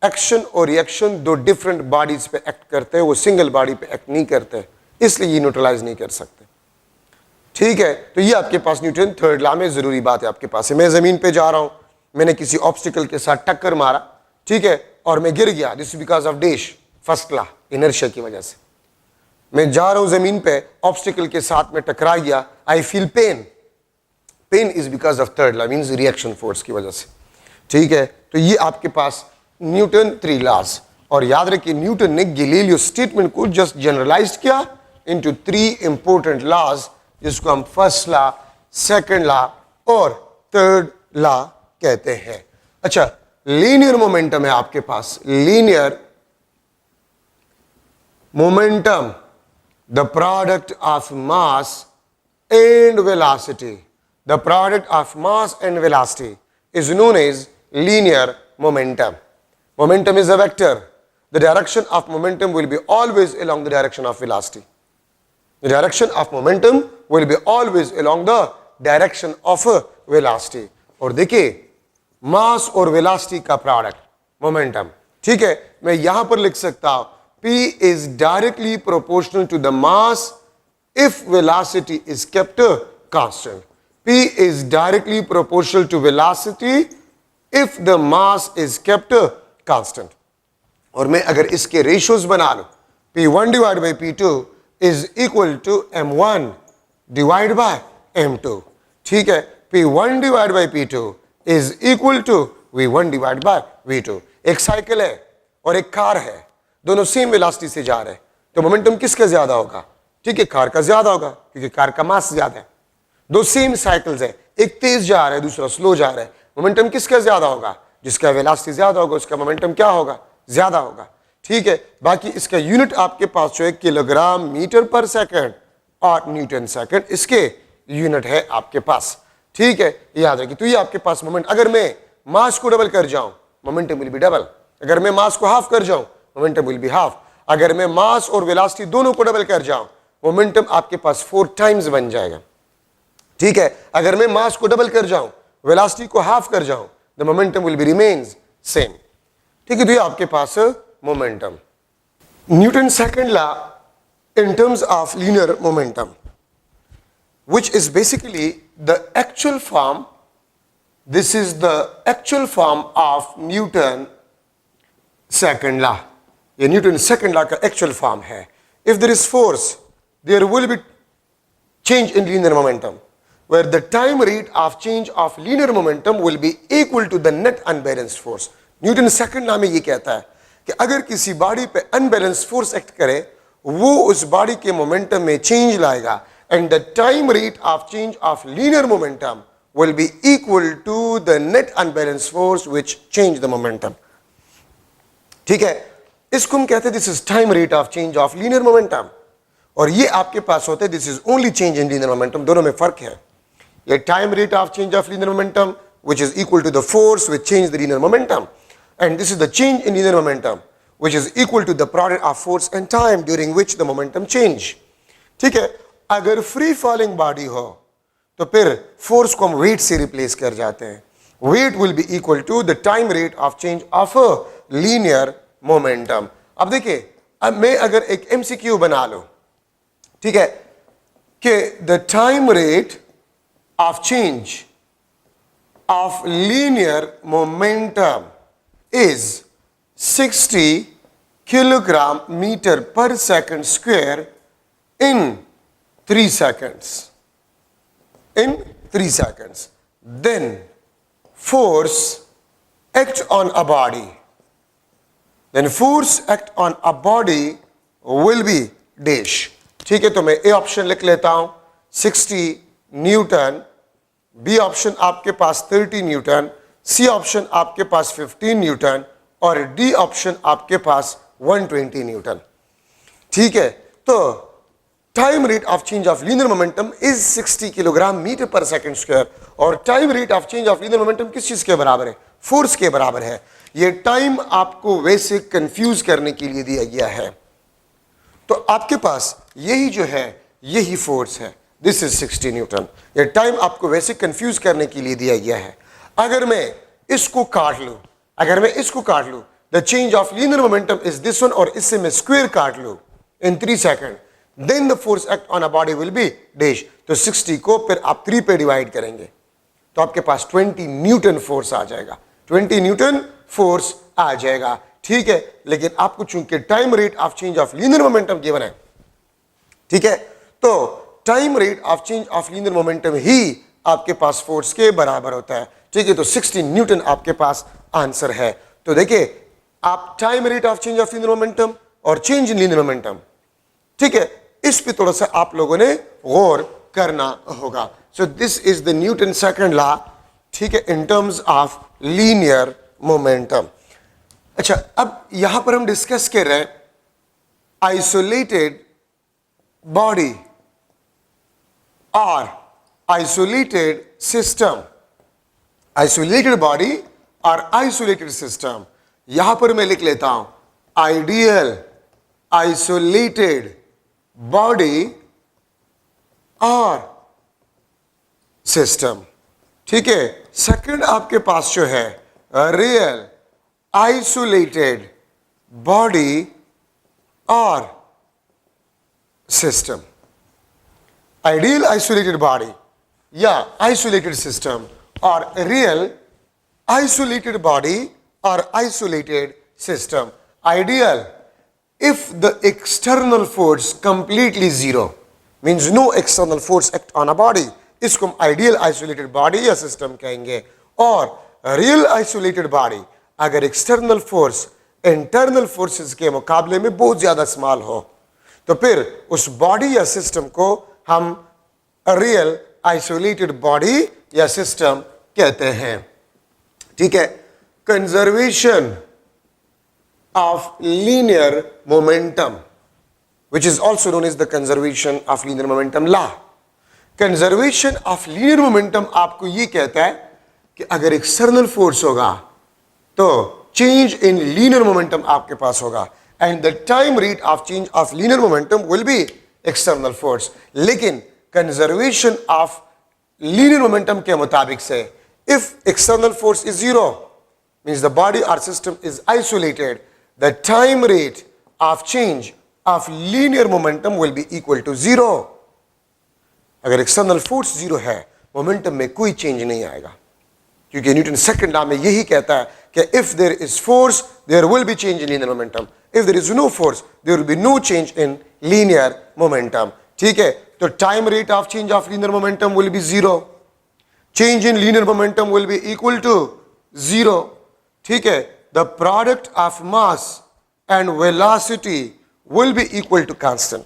एक्शन और रिएक्शन दो डिफरेंट बॉडीज पे एक्ट करते हैं, वो सिंगल बॉडी पे एक्ट नहीं करते, इसलिए ये न्यूट्रलाइज नहीं कर सकते, ठीक है। तो ये आपके पास न्यूटन थर्ड लॉ में जरूरी बात है आपके पास है। मैं जमीन पे जा रहा हूं, मैंने किसी ऑब्स्टिकल के साथ टक्कर मारा, ठीक है, और मैं गिर गया, this because of dash first law, inertia की वजह से। मैं जा रहा हूं जमीन पे, ऑब्स्टिकल के साथ में टकरा गया, I feel pain, pain is because of third law, means reaction force की वजह से, ठीक है। तो ये आपके पास न्यूटन 3 लॉज, और याद रखिए न्यूटन ने गैलीलियो स्टेटमेंट को जस्ट जनरलाइज किया इनटू 3 इंपॉर्टेंट लॉज, जिसको हम फर्स्ट लॉ, सेकंड लॉ और थर्ड लॉ कहते हैं। अच्छा, लीनियर मोमेंटम है आपके पास, linear momentum, the product of mass and velocity. The product of mass and velocity is known as linear momentum. Momentum is a vector. The direction of momentum will be always along the direction of velocity. The direction of momentum will be always along the direction of velocity. और देखिए मास और velocity का product momentum, ठीक है, मैं यहां पर लिख सकता हूं P is directly proportional to the mass if velocity is kept constant. P is directly proportional to velocity if the mass is kept constant. और मैं अगर इसके रेशियोज बना लूं P1 divided by P2 is equal to M1 divided by M2, ठीक है, P1 divided by P2 is equal to V1 divided by V2. एक cycle है और एक कार है, दोनों सेम वेलोसिटी से जा रहे हैं, तो मोमेंटम किसका ज्यादा होगा? ठीक है, कार का ज्यादा होगा क्योंकि कार का मास ज्यादा है। दो सेम साइकिल्स है, एक तेज जा रहा है दूसरा स्लो जा रहा है, मोमेंटम किसका ज्यादा होगा? जिसका वेलोसिटी ज्यादा होगा उसका मोमेंटम क्या होगा? ज्यादा होगा, ठीक है। बाकी इसका यूनिट आपके पास जो है किलोग्राम मीटर पर सेकंड और न्यूटन सेकंड इसके यूनिट है आपके पास, ठीक है, याद रखिए। तो ये आपके पास मोमेंट, अगर मैं मास को डबल कर जाऊं मोमेंटम विल बी डबल, अगर मैं मास को हाफ कर जाऊं मोमेंटम विल बी हाफ, अगर मैं मास और वेलोसिटी दोनों को डबल कर जाऊं मोमेंटम आपके पास 4 टाइम्स बन जाएगा, ठीक है। अगर मैं मास को डबल कर जाऊं वेलोसिटी को हाफ कर जाऊं the momentum will be remains same, ठीक है। तो ये आपके पास momentum. Newton second law in terms of linear momentum which is basically the actual form, this is the actual form of Newton second law. ये Newton second law का actual form है। If there is force, there will be change in linear momentum, where the time rate of change of linear momentum will be equal to the net unbalanced force. Newton second law में ये कहता है कि अगर किसी body पे unbalanced force act करे, वो उस बॉडी के मोमेंटम में चेंज लाएगा, and the time rate of change of linear momentum will be equal to the net unbalanced force which change the momentum, ठीक है। इसको हम कहते हैं this is time rate of change of linear momentum, और ये आपके पास होता है this is only change in linear momentum, दोनों में फर्क है। ये time rate of change of linear momentum which is equal to the force which change the linear momentum, and this is the change in linear momentum which is equal to the product of force and time during which the momentum change, ठीक है। अगर free falling body हो तो फिर force को हम wait से replace कर जाते हैं, weight will be equal to the time rate of change of linear momentum. अब देखिए, अब मैं अगर एक एमसीक्यू बना लूं, ठीक है, कि the time rate of change of linear momentum is 60 kilogram metre per second square in 3 seconds. In 3 seconds. Then force act on a body. Then force act on a body will be dash. ठीक है, तो मैं A option लिख लेता हूं 60 Newton, B option आपके पास 30 Newton, C option आपके पास 15 न्यूटन और डी ऑप्शन आपके पास 120 न्यूटन, ठीक है। तो time rate of change of linear momentum is 60 kilogram metre per second square, और time rate of change of linear momentum किस चीज के बराबर है? फोर्स के बराबर है। ये टाइम आपको वैसे कंफ्यूज करने के लिए दिया गया है, तो आपके पास यही जो है यही फोर्स है, दिस इज 60 न्यूटन। ये टाइम आपको वैसे कंफ्यूज करने के लिए दिया गया है। अगर मैं इसको काट लूं, अगर मैं इसको काट लूं, the change of linear momentum is this one, और इससे मैं स्क्वायर काट लूं इन 3 second, then the force act on a body will be dash। तो 60 को फिर आप 3 पे डिवाइड करेंगे तो आपके पास 20 न्यूटन फोर्स आ जाएगा, 20 न्यूटन फोर्स आ जाएगा, ठीक है। लेकिन आपको चूंकि time rate of change of linear momentum given है, ठीक है, तो time rate of change of linear momentum ही आपके पास फोर्स के बराबर होता है, ठीक है। तो 60 न्यूटन आपके पास आंसर है। तो देखिए, आप time rate of change of linear momentum और चेंज इन लीनियर मोमेंटम, ठीक है, इस पे थोड़ा सा आप लोगों ने गौर करना होगा। So this is the Newton second law, ठीक है, इन टर्म्स ऑफ लीनियर मोमेंटम। अच्छा, अब यहां पर हम डिस्कस कर रहे हैं isolated body or isolated system. Isolated body और isolated system. यहां पर मैं लिख लेता हूं ideal isolated body और system. ठीक है. सेकंड आपके पास जो है real isolated body और system. Ideal isolated body या isolated system or real isolated body or isolated system. Ideal if the external force completely zero means no external force act on a body, इसको हम ideal isolated body या system कहेंगे. और real isolated body अगर external force internal forces के मुकाबले में बहुत ज्यादा स्मॉल हो तो फिर उस बॉडी या सिस्टम को हम रियल आइसोलेटेड बॉडी या सिस्टम कहते हैं. ठीक है. Conservation of linear momentum which is also known as the conservation of linear momentum law. Conservation of linear momentum आपको ये कहता है कि अगर एक्सटर्नल फोर्स होगा तो चेंज इन लीनियर मोमेंटम आपके पास होगा and the time rate of change of linear momentum will be external force. लेकिन कंजर्वेशन ऑफ लीनियर मोमेंटम के मुताबिक से if external force is zero means the body और system is isolated the time rate of change of linear momentum will be equal to zero. अगर external force zero है momentum में कोई change नहीं आएगा क्योंकि न्यूटन सेकंड लॉ में यही कहता है कि if there is force there will be change in linear momentum, if there is no force there will be no change in linear momentum. ठीक है. तो time rate of change of linear momentum will be zero, change in linear momentum will be equal to zero. ठीक है. The product of mass and velocity will be equal to constant.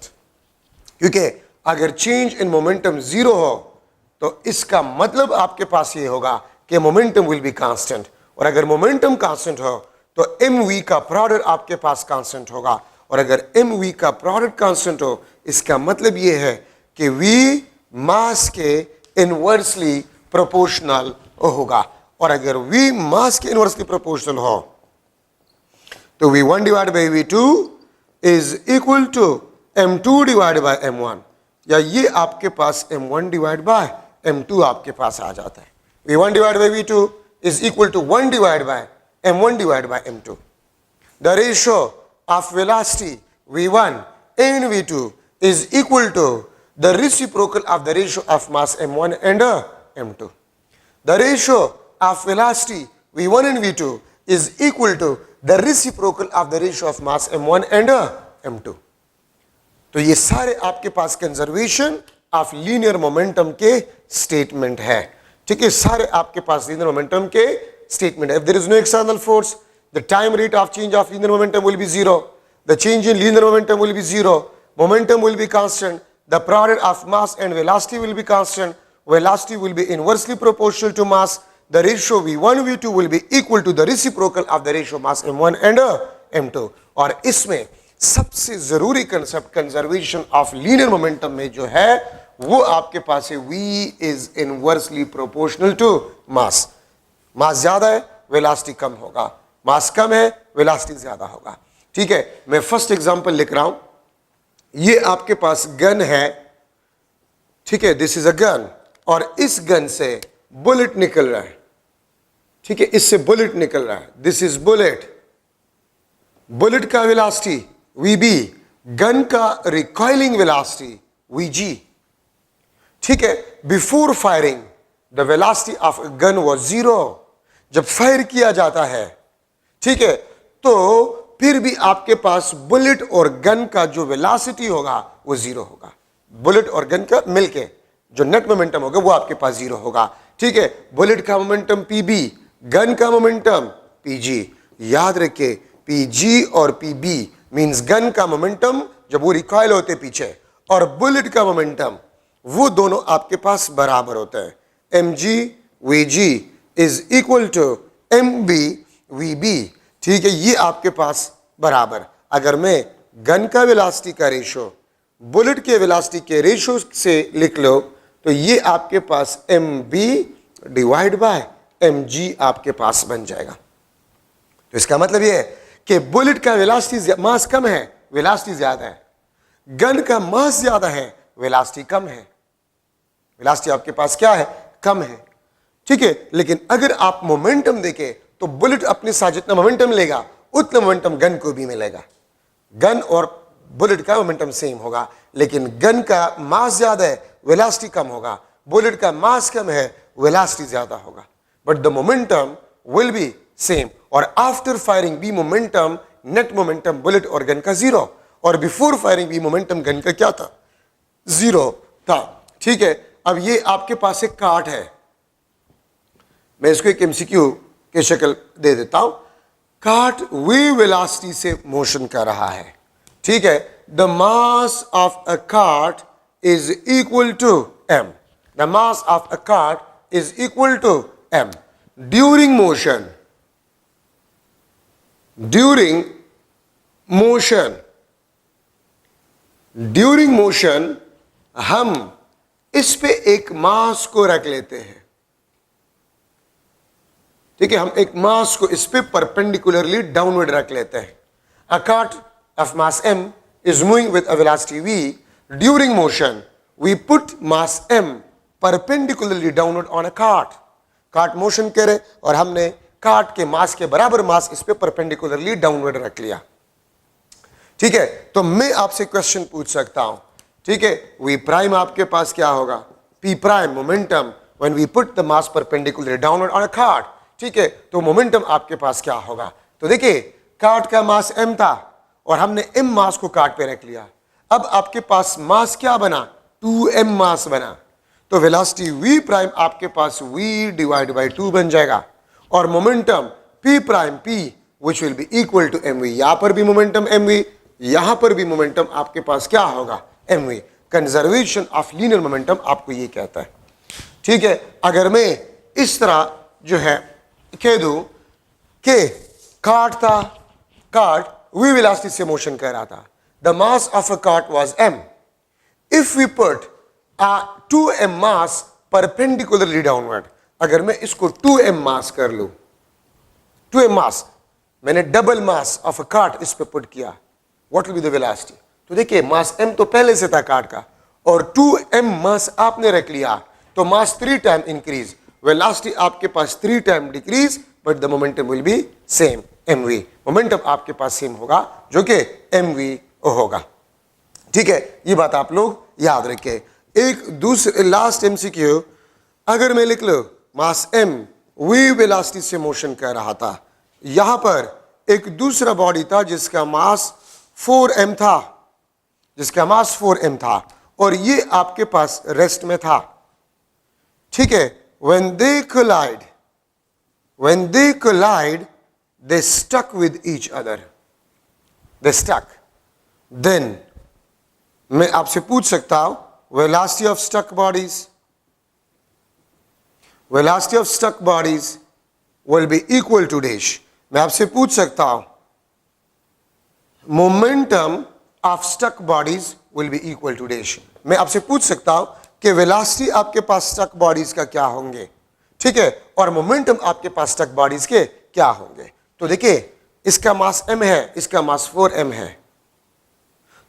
क्योंकि अगर change in momentum zero हो तो इसका मतलब आपके पास ये होगा कि मोमेंटम विल बी कांस्टेंट. और अगर मोमेंटम कांस्टेंट हो तो एम वी का प्रोडक्ट आपके पास कांस्टेंट होगा. और अगर एम वी का प्रोडक्ट कांस्टेंट हो इसका मतलब ये है कि वी मास के इनवर्सली प्रोपोर्शनल होगा. और अगर वी मास के इनवर्सली प्रोपोर्शनल हो तो v1 divide by v2 is equal to m2 divide by m1 या ये आपके पास m1 डिवाइड बाय m2 आपके पास आ जाता है. v1 divide by v2 is equal to 1 divide by m1 divide by m2. The ratio of velocity v1 and v2 is equal to the reciprocal of the ratio of mass m1 and m2. The ratio of velocity v1 and v2 is equal to the reciprocal of the ratio of mass m1 and m2. तो ये सारे आपके पास conservation of linear momentum के statement है. ठीक है. सारे आपके पास लीनियर मोमेंटम के स्टेटमेंट है. If there is no external force the time rate of change of linear momentum will be zero, the change in linear momentum will be zero, momentum will be constant, the product of mass and velocity will be constant, velocity will be inversely proportional to mass, the ratio v1 v2 will be equal to the reciprocal of the ratio mass m1 and m2. और इसमें सबसे जरूरी concept conservation of linear momentum में जो है वो आपके पास है v is inversely proportional to mass. मास ज्यादा है वेलोसिटी कम होगा, मास कम है वेलोसिटी ज्यादा होगा. ठीक है. मैं फर्स्ट एग्जांपल लिख रहा हूं. ये आपके पास गन है. ठीक है. दिस इज अ गन और इस गन से बुलेट निकल रहा है. ठीक है. इससे बुलेट निकल रहा है. This is bullet. बुलेट का वेलोसिटी vb, गन का रिकॉइलिंग वेलोसिटी vg. ठीक है. Before firing the velocity of gun was zero. जब फायर किया जाता है ठीक है तो फिर भी आपके पास बुलेट और गन का जो वेलोसिटी होगा वो जीरो होगा. बुलेट और गन का मिलके जो नेट मोमेंटम होगा वो आपके पास जीरो होगा. ठीक है. बुलेट का मोमेंटम pb, गन का मोमेंटम pg. याद रखिए pg और pb मींस गन का मोमेंटम जब वो रिकॉइल होते पीछे और बुलेट का मोमेंटम वो दोनों आपके पास बराबर होते हैं. mg vg is equal to mb vb. ठीक है. ये आपके पास बराबर. अगर मैं गन का वेलोसिटी का रेशो बुलेट के वेलोसिटी के रेशो से लिख लो तो ये आपके पास mb डिवाइड बाय mg आपके पास बन जाएगा। तो इसका मतलब ये है कि बुलेट का वेलोसिटी मास कम है, वेलोसिटी ज्यादा है, गन का मास ज्यादा है, वेलोसिटी कम है। वेलोसिटी आपके पास क्या है? कम है, ठीक है। लेकिन अगर आप मोमेंटम देखें तो बुलेट अपने साथ जितना मोमेंटम लेगा उतना मोमेंटम गन को भी मिलेगा। गन और बुलेट का मोमेंटम सेम होगा, लेकिन गन का मास ज्यादा है, वेलोसिटी कम होगा। बुलेट का मास कम है, वेलोसिटी ज्यादा होगा, but the momentum will be same. और after firing be momentum, net momentum bullet और गन का जीरो, और before firing be momentum gun का क्या था? जीरो था, ठीक है। अब ये आपके पास एक कार्ट है, मैं इसको एक एमसीक्यू के शक्ल दे देता हूं। कार्ट वी वेलोसिटी से मोशन कर रहा है, ठीक है। The mass of a cart is equal to m, the mass of a cart is equal to m during motion, during motion हम इस पे एक मास को रख लेते हैं, ठीक है। हम एक मास को इस पे परपेंडिकुलरली डाउनवर्ड रख लेते हैं। A cart of mass m is moving with a velocity v. During motion we put mass m perpendicularly downward on a cart. Cart motion करे और हमने कार्ट के मास के बराबर मास इस पे परपेंडिकुलरली डाउनवर्ड रख लिया, ठीक है। तो मैं आपसे क्वेश्चन पूछ सकता हूं, ठीक है। v प्राइम आपके पास क्या होगा? p prime momentum when we put the mass perpendicularly downward on a cart, ठीक है। तो मोमेंटम आपके पास क्या होगा? तो देखिए कार्ट का मास m था और हमने m मास को कार्ट पे रख लिया। अब आपके पास मास क्या बना? 2m मास बना। तो वेलोसिटी v प्राइम आपके पास v डिवाइड बाय 2 बन जाएगा, और momentum p prime p which will be equal to mv। यहां पर भी मोमेंटम mv, यहां पर भी मोमेंटम आपके पास क्या होगा? mv। Conservation of linear momentum आपको ये कहता है, ठीक है। अगर मैं इस तरह जो है कह दूं कि कार्ट था, कार्ट v वेलोसिटी से मोशन कर रहा था, the mass of a cart was m। If we put a 2m mass perpendicularly downward, अगर मैं इसको 2m मास कर लूं, 2m मास मैंने double mass of a cart इस पे पुट किया, what will be the velocity? तो देखिए मास m तो पहले से था कार्ट का, और 2m मास आपने रख लिया, तो मास 3 टाइम इंक्रीज, वेलोसिटी आपके पास 3 time decrease, but the momentum will be same mv। Momentum आपके पास सेम होगा जो कि mv होगा, ठीक है। ये बात आप लोग याद रखें। एक दूसरे लास्ट एमसीक्यू, अगर मैं लिख लो मास m v वेलोसिटी से मोशन कर रहा था, यहां पर एक दूसरा बॉडी था जिसका मास 4m था, जिसका मास 4m था, और ये आपके पास रेस्ट में था, ठीक है। when they collide they stuck with each other, they stuck, then मैं आपसे पूछ सकता हूं velocity of stuck bodies will be equal to dash। मैं आपसे पूछ सकता हूं momentum of stuck bodies will be equal to dash। मैं आपसे पूछ सकता हूं कि वेलोसिटी आपके पास स्टक बॉडीज का क्या होंगे, ठीक है, और मोमेंटम आपके पास स्टक बॉडीज के क्या होंगे। तो देखिए इसका मास m है, इसका मास 4m है,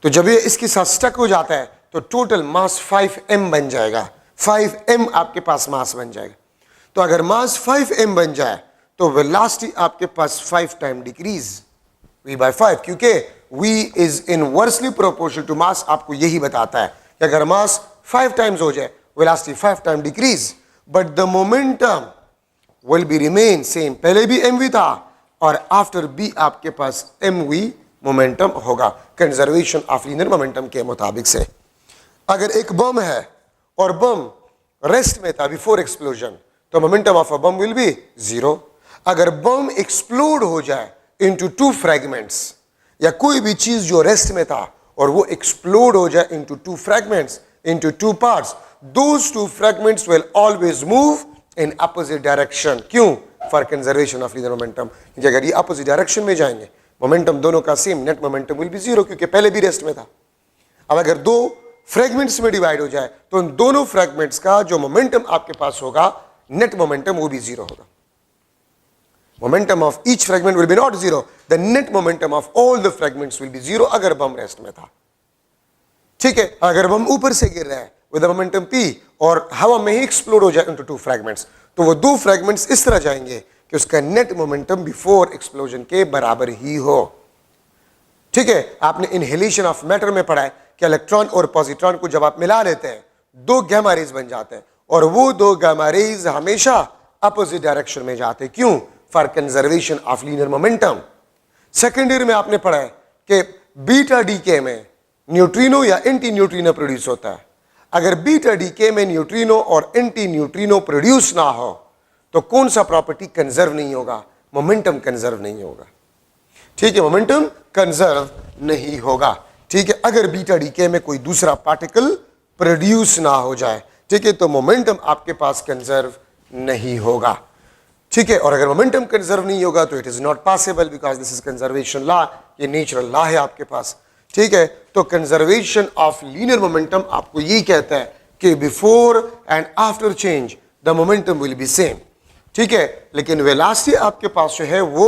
तो जब ये इसके साथ स्टक हो जाता है तो टोटल मास 5m बन जाएगा, 5m आपके पास मास बन जाएगा। तो अगर मास 5m बन जाए तो वेलोसिटी आपके पास 5 टाइम डिक्रीज, v/5, क्योंकि v is inversely proportional to mass. आपको यही बताता है कि अगर मास 5 टाइम्स हो जाए velocity 5 time decrease, but the momentum will be remain same. पहले भी mv था और आफ्टर b आपके पास mv मोमेंटम होगा कंजर्वेशन ऑफ लीनियर मोमेंटम के मुताबिक से। अगर एक बम है और बम रेस्ट में था बिफोर एक्सप्लोजन, तो momentum of a bomb will be 0। अगर बम एक्सप्लोड हो जाए इनटू 2 फ्रैगमेंट्स, या कोई भी चीज जो रेस्ट में था और वो एक्सप्लोड हो जाए into 2 fragments, into 2 parts, those 2 fragments will always move in opposite direction. क्यों? For conservation of linear momentum. क्योंकि अगर ये अपोजिट डायरेक्शन में जाएंगे मोमेंटम दोनों का same, net momentum will be zero, क्योंकि पहले भी रेस्ट में था। अब अगर दो फ्रेगमेंट्स में डिवाइड हो जाए तो उन दोनों फ्रेगमेंट्स का जो मोमेंटम आपके पास होगा, नेट मोमेंटम, वो भी जीरो होगा। Momentum of each fragment will be not zero, the net momentum of all the fragments will be zero अगर बम रेस्ट में था। ठीक है, अगर बम ऊपर से गिर रहा है विद मोमेंटम p और हवा में ही एक्सप्लोड हो जाए इनटू टू फ्रेगमेंट्स, तो वो दो फ्रेगमेंट्स इस तरह जाएंगे कि उसका नेट मोमेंटम बिफोर एक्सप्लोजन के बराबर ही हो। ठीक है, आपने इनहेलेशन ऑफ मैटर में पढ़ा है कि इलेक्ट्रॉन और पॉजिट्रॉन को जब आप मिला लेते हैं, दो गैमा रेज बन जाते हैं, और वो दो गैमा रेज हमेशा अपोजिट डायरेक्शन में जाते हैं। क्यों? For conservation of linear momentum. Second year में आपने पढ़ा है कि बीटा डीके में न्यूट्रिनो या एंटी न्यूट्रिनो प्रोड्यूस होता है। अगर बीटा डीके में न्यूट्रिनो और एंटी न्यूट्रिनो प्रोड्यूस ना हो तो कौन सा प्रॉपर्टी कंजर्व नहीं होगा? मोमेंटम कंजर्व नहीं होगा। ठीक है, मोमेंटम कंजर्व नहीं होगा। ठीक है, अगर बीटा डीके में कोई दूसरा पार्टिकल प्रोड्यूस ना हो जाए, ठीक है, तो मोमेंटम आपके पास कंजर्व नहीं होगा। ठीक है, और अगर मोमेंटम कंजर्व नहीं होगा तो it is not possible, because this is conservation law, ये नेचुरल लॉ है आपके पास। ठीक है, तो कंजर्वेशन ऑफ लीनियर मोमेंटम आपको यही कहता है कि before and after change the momentum will be same. ठीक है, लेकिन वेलोसिटी आपके पास जो है वो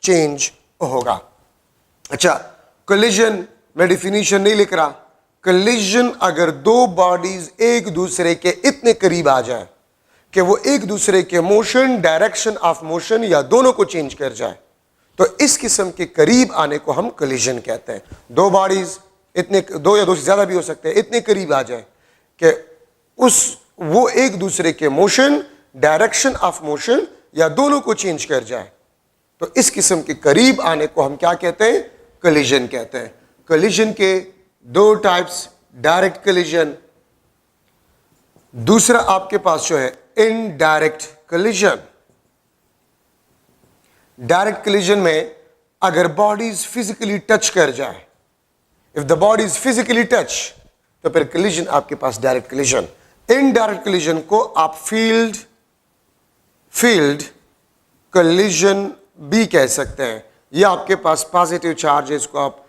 चेंज होगा। अच्छा, कोलिजन में डिफिनीशन नहीं लिख रहा। कोलिजन अगर दो बॉडीज एक दूसरे के इतने करीब आ जाए कि वो एक दूसरे के मोशन, डायरेक्शन ऑफ मोशन या दोनों को चेंज कर जाए, तो इस किस्म के करीब आने को हम कोलिजन कहते हैं। दो बॉडीज इतने, दो या दो से ज्यादा भी हो सकते हैं, इतने करीब आ जाए कि वो एक दूसरे के मोशन, डायरेक्शन ऑफ मोशन या दोनों को चेंज कर जाए, तो इस किस्म के करीब आने को हम क्या कहते हैं? कोलिजन कहते हैं। कोलिजन के दो टाइप्स, डायरेक्ट कोलिजन, दूसरा आपके पास जो है इनडायरेक्ट कोलिजन। डायरेक्ट कोलिजन में अगर बॉडीज फिजिकली टच कर जाए, if the bodies physically touch, तो फिर कोलिजन आपके पास डायरेक्ट कोलिजन। इनडायरेक्ट कोलिजन को आप फील्ड कोलिजन भी कह सकते हैं। ये आपके पास पॉजिटिव चार्जेस को आप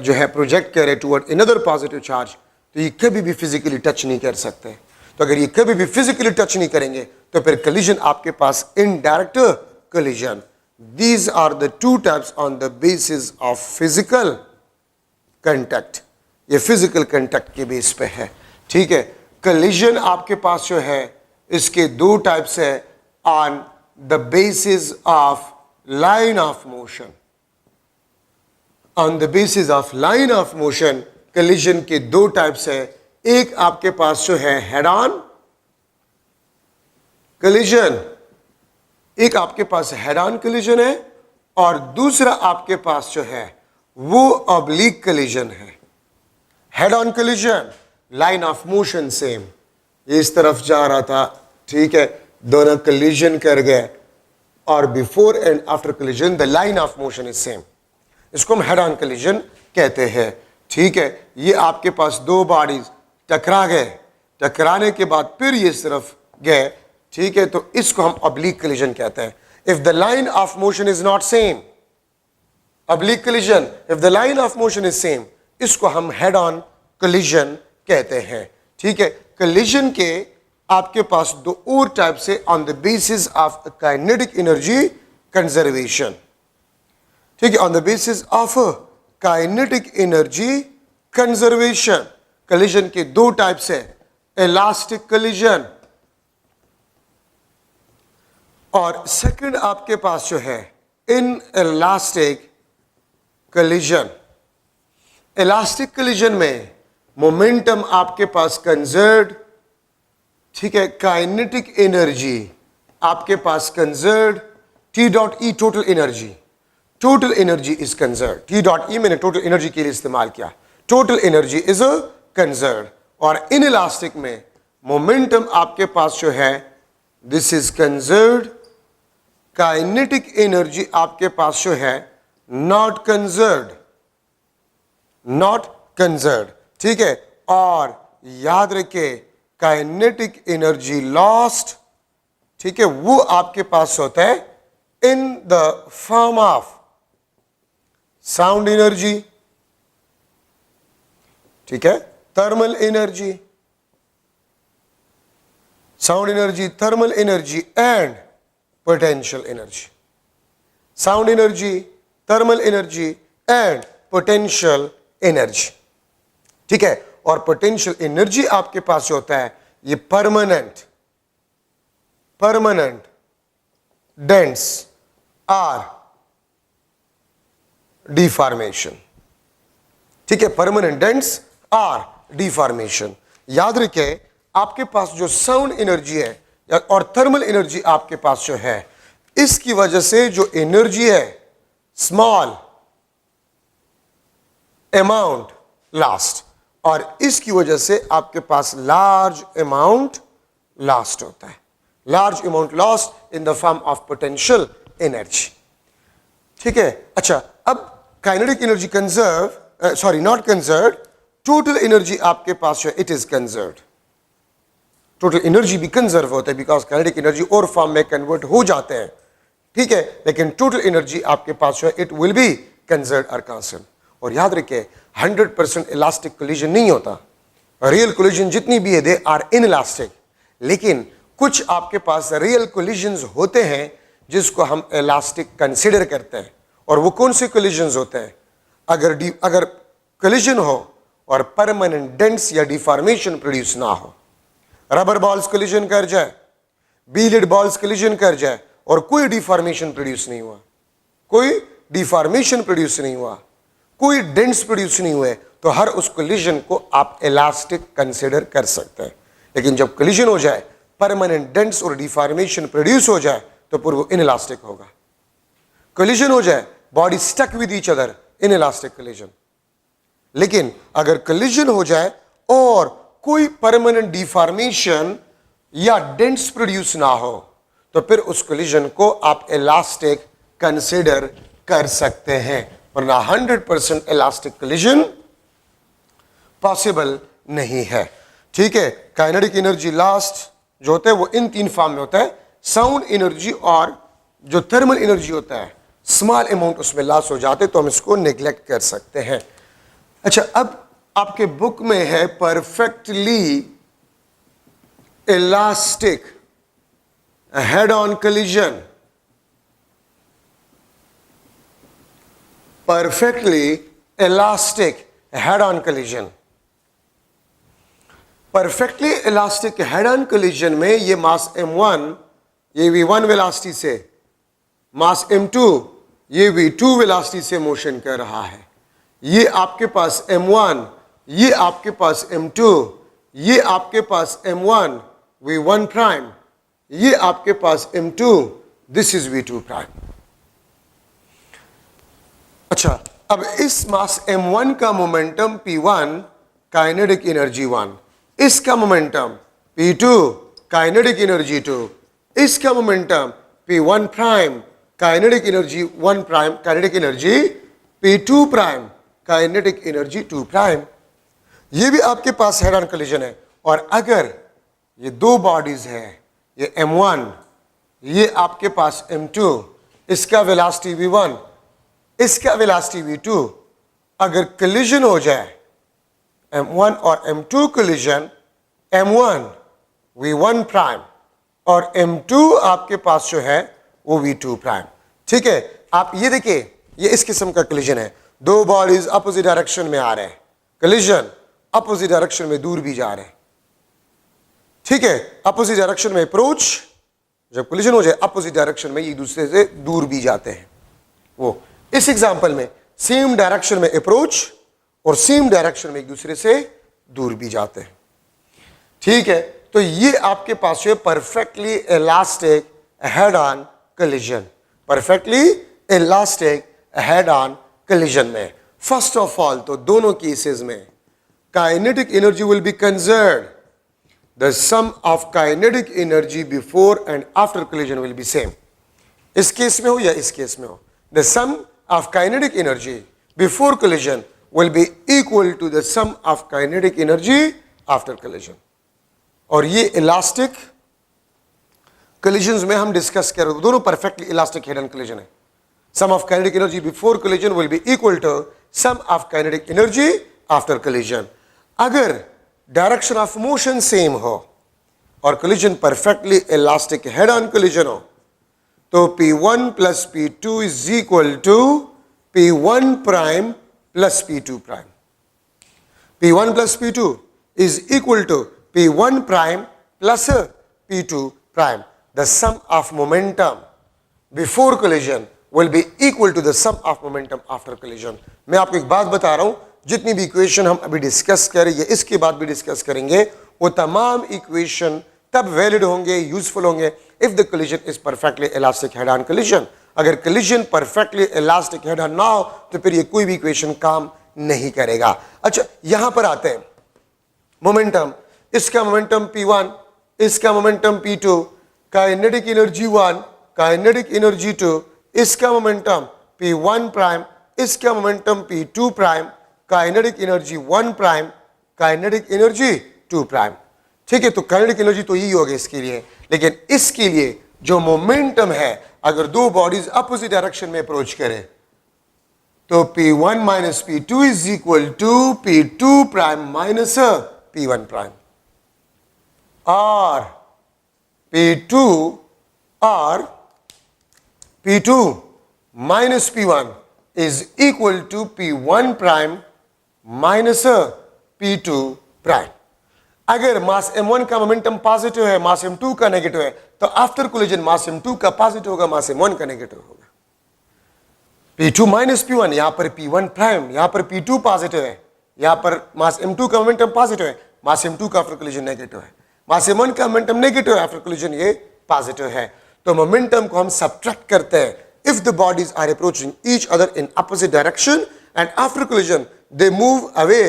जो है प्रोजेक्ट करे टुवर्ड अनदर पॉजिटिव चार्ज, तो ये कभी भी फिजिकली टच नहीं कर सकते। तो अगर ये कभी भी फिजिकली टच नहीं करेंगे तो फिर कोलिजन आपके पास indirect collision. These are the two types on the basis of physical contact. ये फिजिकल कंटैक्ट के बेस पे है। ठीक है, कोलिजन आपके पास जो है इसके दो टाइप्स है on the basis of line of motion. On the basis of line of motion collision के दो टाइप्स है। एक आपके पास जो है हेड ऑन कोलिजन, एक आपके पास हेड ऑन कोलिजन है, और दूसरा आपके पास जो है वो ऑब्लिक कोलिजन है। Head on collision, line of motion same, इस तरफ जा रहा था, ठीक है, दोनों कोलिजन कर गए, और before and after collision the line of motion is same, इसको हम हेड ऑन कोलिजन कहते हैं। ठीक है, ये आपके पास दो बॉडीज टकरा गए, टकराने के बाद फिर ये इस तरफ गए, ठीक है, तो इसको हम ऑब्लिक कोलिजन कहते हैं। If the line of motion is not same, oblique collision, if the line of motion is same, इसको हम हेड ऑन कोलिजन कहते हैं। ठीक है, कोलिजन के आपके पास दो और टाइप से on the basis of kinetic energy conservation. ठीक है, on the basis of kinetic energy conservation collision के दो टाइप्स है, इलास्टिक कोलिजन और सेकंड आपके पास जो है inelastic collision. Elastic collision में मोमेंटम आपके पास कंजर्व्ड, ठीक है, काइनेटिक एनर्जी आपके पास conserved, T dot E total energy, total energy is conserved. T dot E मैंने टोटल एनर्जी के लिए इस्तेमाल किया, टोटल एनर्जी इज कंजर्व्ड। और इन इलास्टिक में मोमेंटम आपके पास जो है this is conserved, kinetic energy आपके पास जो है नॉट कंजर्व्ड, नॉट कंजर्व्ड। ठीक है, और याद रखे काइनेटिक एनर्जी लॉस्ट, ठीक है, वो आपके पास होता है in the form of sound energy, ठीक है, thermal energy, sound energy, thermal energy and potential energy, sound energy, thermal energy and potential energy, ठीक है। और पोटेंशियल एनर्जी आपके पास जो होता है ये परमानेंट डेंस आर डिफॉर्मेशन, ठीक है, परमानेंट डेंस आर डिफॉर्मेशन। याद रखें आपके पास जो साउंड एनर्जी है और थर्मल एनर्जी आपके पास जो है, इसकी वजह से जो एनर्जी है स्मॉल अमाउंट लास्ट, और इसकी वजह से आपके पास लार्ज अमाउंट लास्ट होता है, large amount lost in the form of potential energy, ठीक है। अच्छा, अब kinetic energy conserve, sorry not conserve, total energy आपके पास जो है it is conserve, total energy भी कंजर्व होता है बिकॉज काइनेटिक एनर्जी और फॉर्म में कन्वर्ट हो जाते हैं, ठीक है, लेकिन टोटल एनर्जी आपके पास जो है इट विल बी कंजर्व और कांस्टेंट। और याद रखिए 100% इलास्टिक कोलिजन नहीं होता, रियल कोलिजन जितनी भी है दे आर इनइलास्टिक, लेकिन कुछ आपके पास रियल कोलिजन्स होते हैं जिसको हम इलास्टिक कंसिडर करते हैं। और वो कौन से कोलिजन्स होते हैं? अगर कोलिजन हो और परमानेंट डेंस या डिफॉर्मेशन प्रोड्यूस ना हो, रबर बॉल्स कोलिजन कर जाए, बिलियर्ड बॉल्स कोलिजन कर जाए और कोई डिफॉर्मेशन प्रोड्यूस नहीं हुआ, कोई डिफॉर्मेशन प्रोड्यूस नहीं हुआ, कोई डेंस प्रोड्यूस नहीं हुए, तो हर उस कोलिजन को आप इलास्टिक कंसिडर कर सकते हैं। लेकिन जब कोलिजन हो जाए, परमानेंट डेंस और डिफॉर्मेशन प्रोड्यूस हो जाए, तो फिर वो इनइलास्टिक होगा। कोलिजन हो जाए, body stuck with each other, inelastic collision. लेकिन अगर कोलिजन हो जाए और कोई परमानेंट डिफॉर्मेशन या डेंस प्रोड्यूस ना हो, तो फिर उस कोलिजन को आप इलास्टिक कंसिडर कर सकते हैं, वरना 100% इलास्टिक कोलिजन पॉसिबल नहीं है, ठीक है। काइनेटिक एनर्जी लास्ट जो होता है वो इन तीन फॉर्म में होता है, साउंड एनर्जी और जो थर्मल एनर्जी होता है स्मॉल अमाउंट उसमें लॉस हो जाते, तो हम इसको नेग्लेक्ट कर सकते हैं। अच्छा, अब आपके बुक में है perfectly elastic head on collision, perfectly elastic head-on collision। perfectly elastic head-on collision में ये मास m1 ये v1 वेलोसिटी से, मास m2 ये v2 वेलोसिटी से मोशन कर रहा है। ये आपके पास m1, ये आपके पास m2, ये आपके पास m1 v1 प्राइम, ये आपके पास m2, this is v2 prime. अच्छा, अब इस मास m1 का मोमेंटम p1 काइनेटिक एनर्जी 1, इसका मोमेंटम p2 काइनेटिक एनर्जी 2, इसका momentum p1 prime kinetic energy 1 prime, kinetic energy p2 prime kinetic energy 2 prime. ये भी आपके पास हेड ऑन कोलिजन है। और अगर ये दो बॉडीज है, ये m1, ये आपके पास m2, इसका वेलोसिटी v1, इसका वेलोसिटी v2, अगर कोलिजन हो जाए m1 और m2 collision, m1 v1 prime और m2 आपके पास जो है वो v2 प्राइम, ठीक है। आप ये देखिए, ये इस किस्म का कोलिजन है, दो बॉडीज अपोजिट डायरेक्शन में आ रहे हैं, कोलिजन अपोजिट डायरेक्शन में दूर भी जा रहे हैं, ठीक है। अपोजिट डायरेक्शन में अप्रोच, जब कोलिजन हो जाए अपोजिट डायरेक्शन में एक दूसरे से दूर भी जाते हैं। वो इस एग्जांपल में सेम डायरेक्शन में अप्रोच और सेम डायरेक्शन में एक दूसरे से दूर भी जाते हैं, ठीक है। तो ये आपके पास है perfectly elastic head on collision, perfectly elastic head on collision में। फर्स्ट ऑफ ऑल तो दोनों केसेस में kinetic energy will be conserved, the sum of kinetic energy before and after collision will be same. इस case में हो या इस case में हो, the sum of kinetic energy before collision will be equal to the sum of kinetic energy after collision। और ये elastic collisions में हम डिस्कस कर रहे हैं, दोनों perfectly elastic head on collision है। Sum of kinetic energy before collision will be equal to sum of kinetic energy after collision. अगर डायरेक्शन ऑफ मोशन सेम हो और collision perfectly elastic head on collision हो तो P1 plus P2 is equal to P1 prime plus P2 prime. P1 plus P2 is equal to P1 prime plus P2 prime. The sum of momentum before collision will be equal to the sum of momentum after collision. मैं आपको एक बात बता रहा हूं, जितनी भी equation हम अभी डिस्कस करेंगे, इसके बाद भी डिस्कस करेंगे, वो तमाम इक्वेशन तब वैलिड होंगे, यूजफुल होंगे if the collision is perfectly elastic head on collision. अगर collision perfectly elastic head on ना हो तो फिर ये कोई भी इक्वेशन काम नहीं करेगा. अच्छा, यहां पर आते हैं मोमेंटम. इसका मोमेंटम P1, इसका momentum P2, kinetic energy 1, kinetic energy 2, इसका मोमेंटम P1 प्राइम, इसका momentum P2 prime, kinetic energy 1 prime, kinetic energy 2 prime. ठीक है, तो काइनेटिक एनर्जी तो यही होगी इसके लिए, लेकिन इसके लिए जो मोमेंटम है, अगर दो बॉडीज अपोजिट डायरेक्शन में अप्रोच करें तो P1 minus P2 is equal to P2 prime minus P1 prime, और P2 minus P1 is equal to P1 prime minus P2 prime. अगर मास m1 का मोमेंटम पॉजिटिव है, मास m2 का नेगेटिव है, तो आफ्टर कोलिजन मास m2 का पॉजिटिव होगा, मास m1 का नेगेटिव होगा. P2 माइनस P1, यहां पर P1 प्राइम, यहां पर P2 पॉजिटिव है, यहां पर मास m2 का मोमेंटम पॉजिटिव है, मास m2 का आफ्टर कोलिजन नेगेटिव है, मास m1 का मोमेंटम नेगेटिव है, आफ्टर कोलिजन ये पॉजिटिव है. तो मोमेंटम को हम सब्ट्रैक्ट करते हैं if the bodies are approaching each other in opposite direction and after collision they move away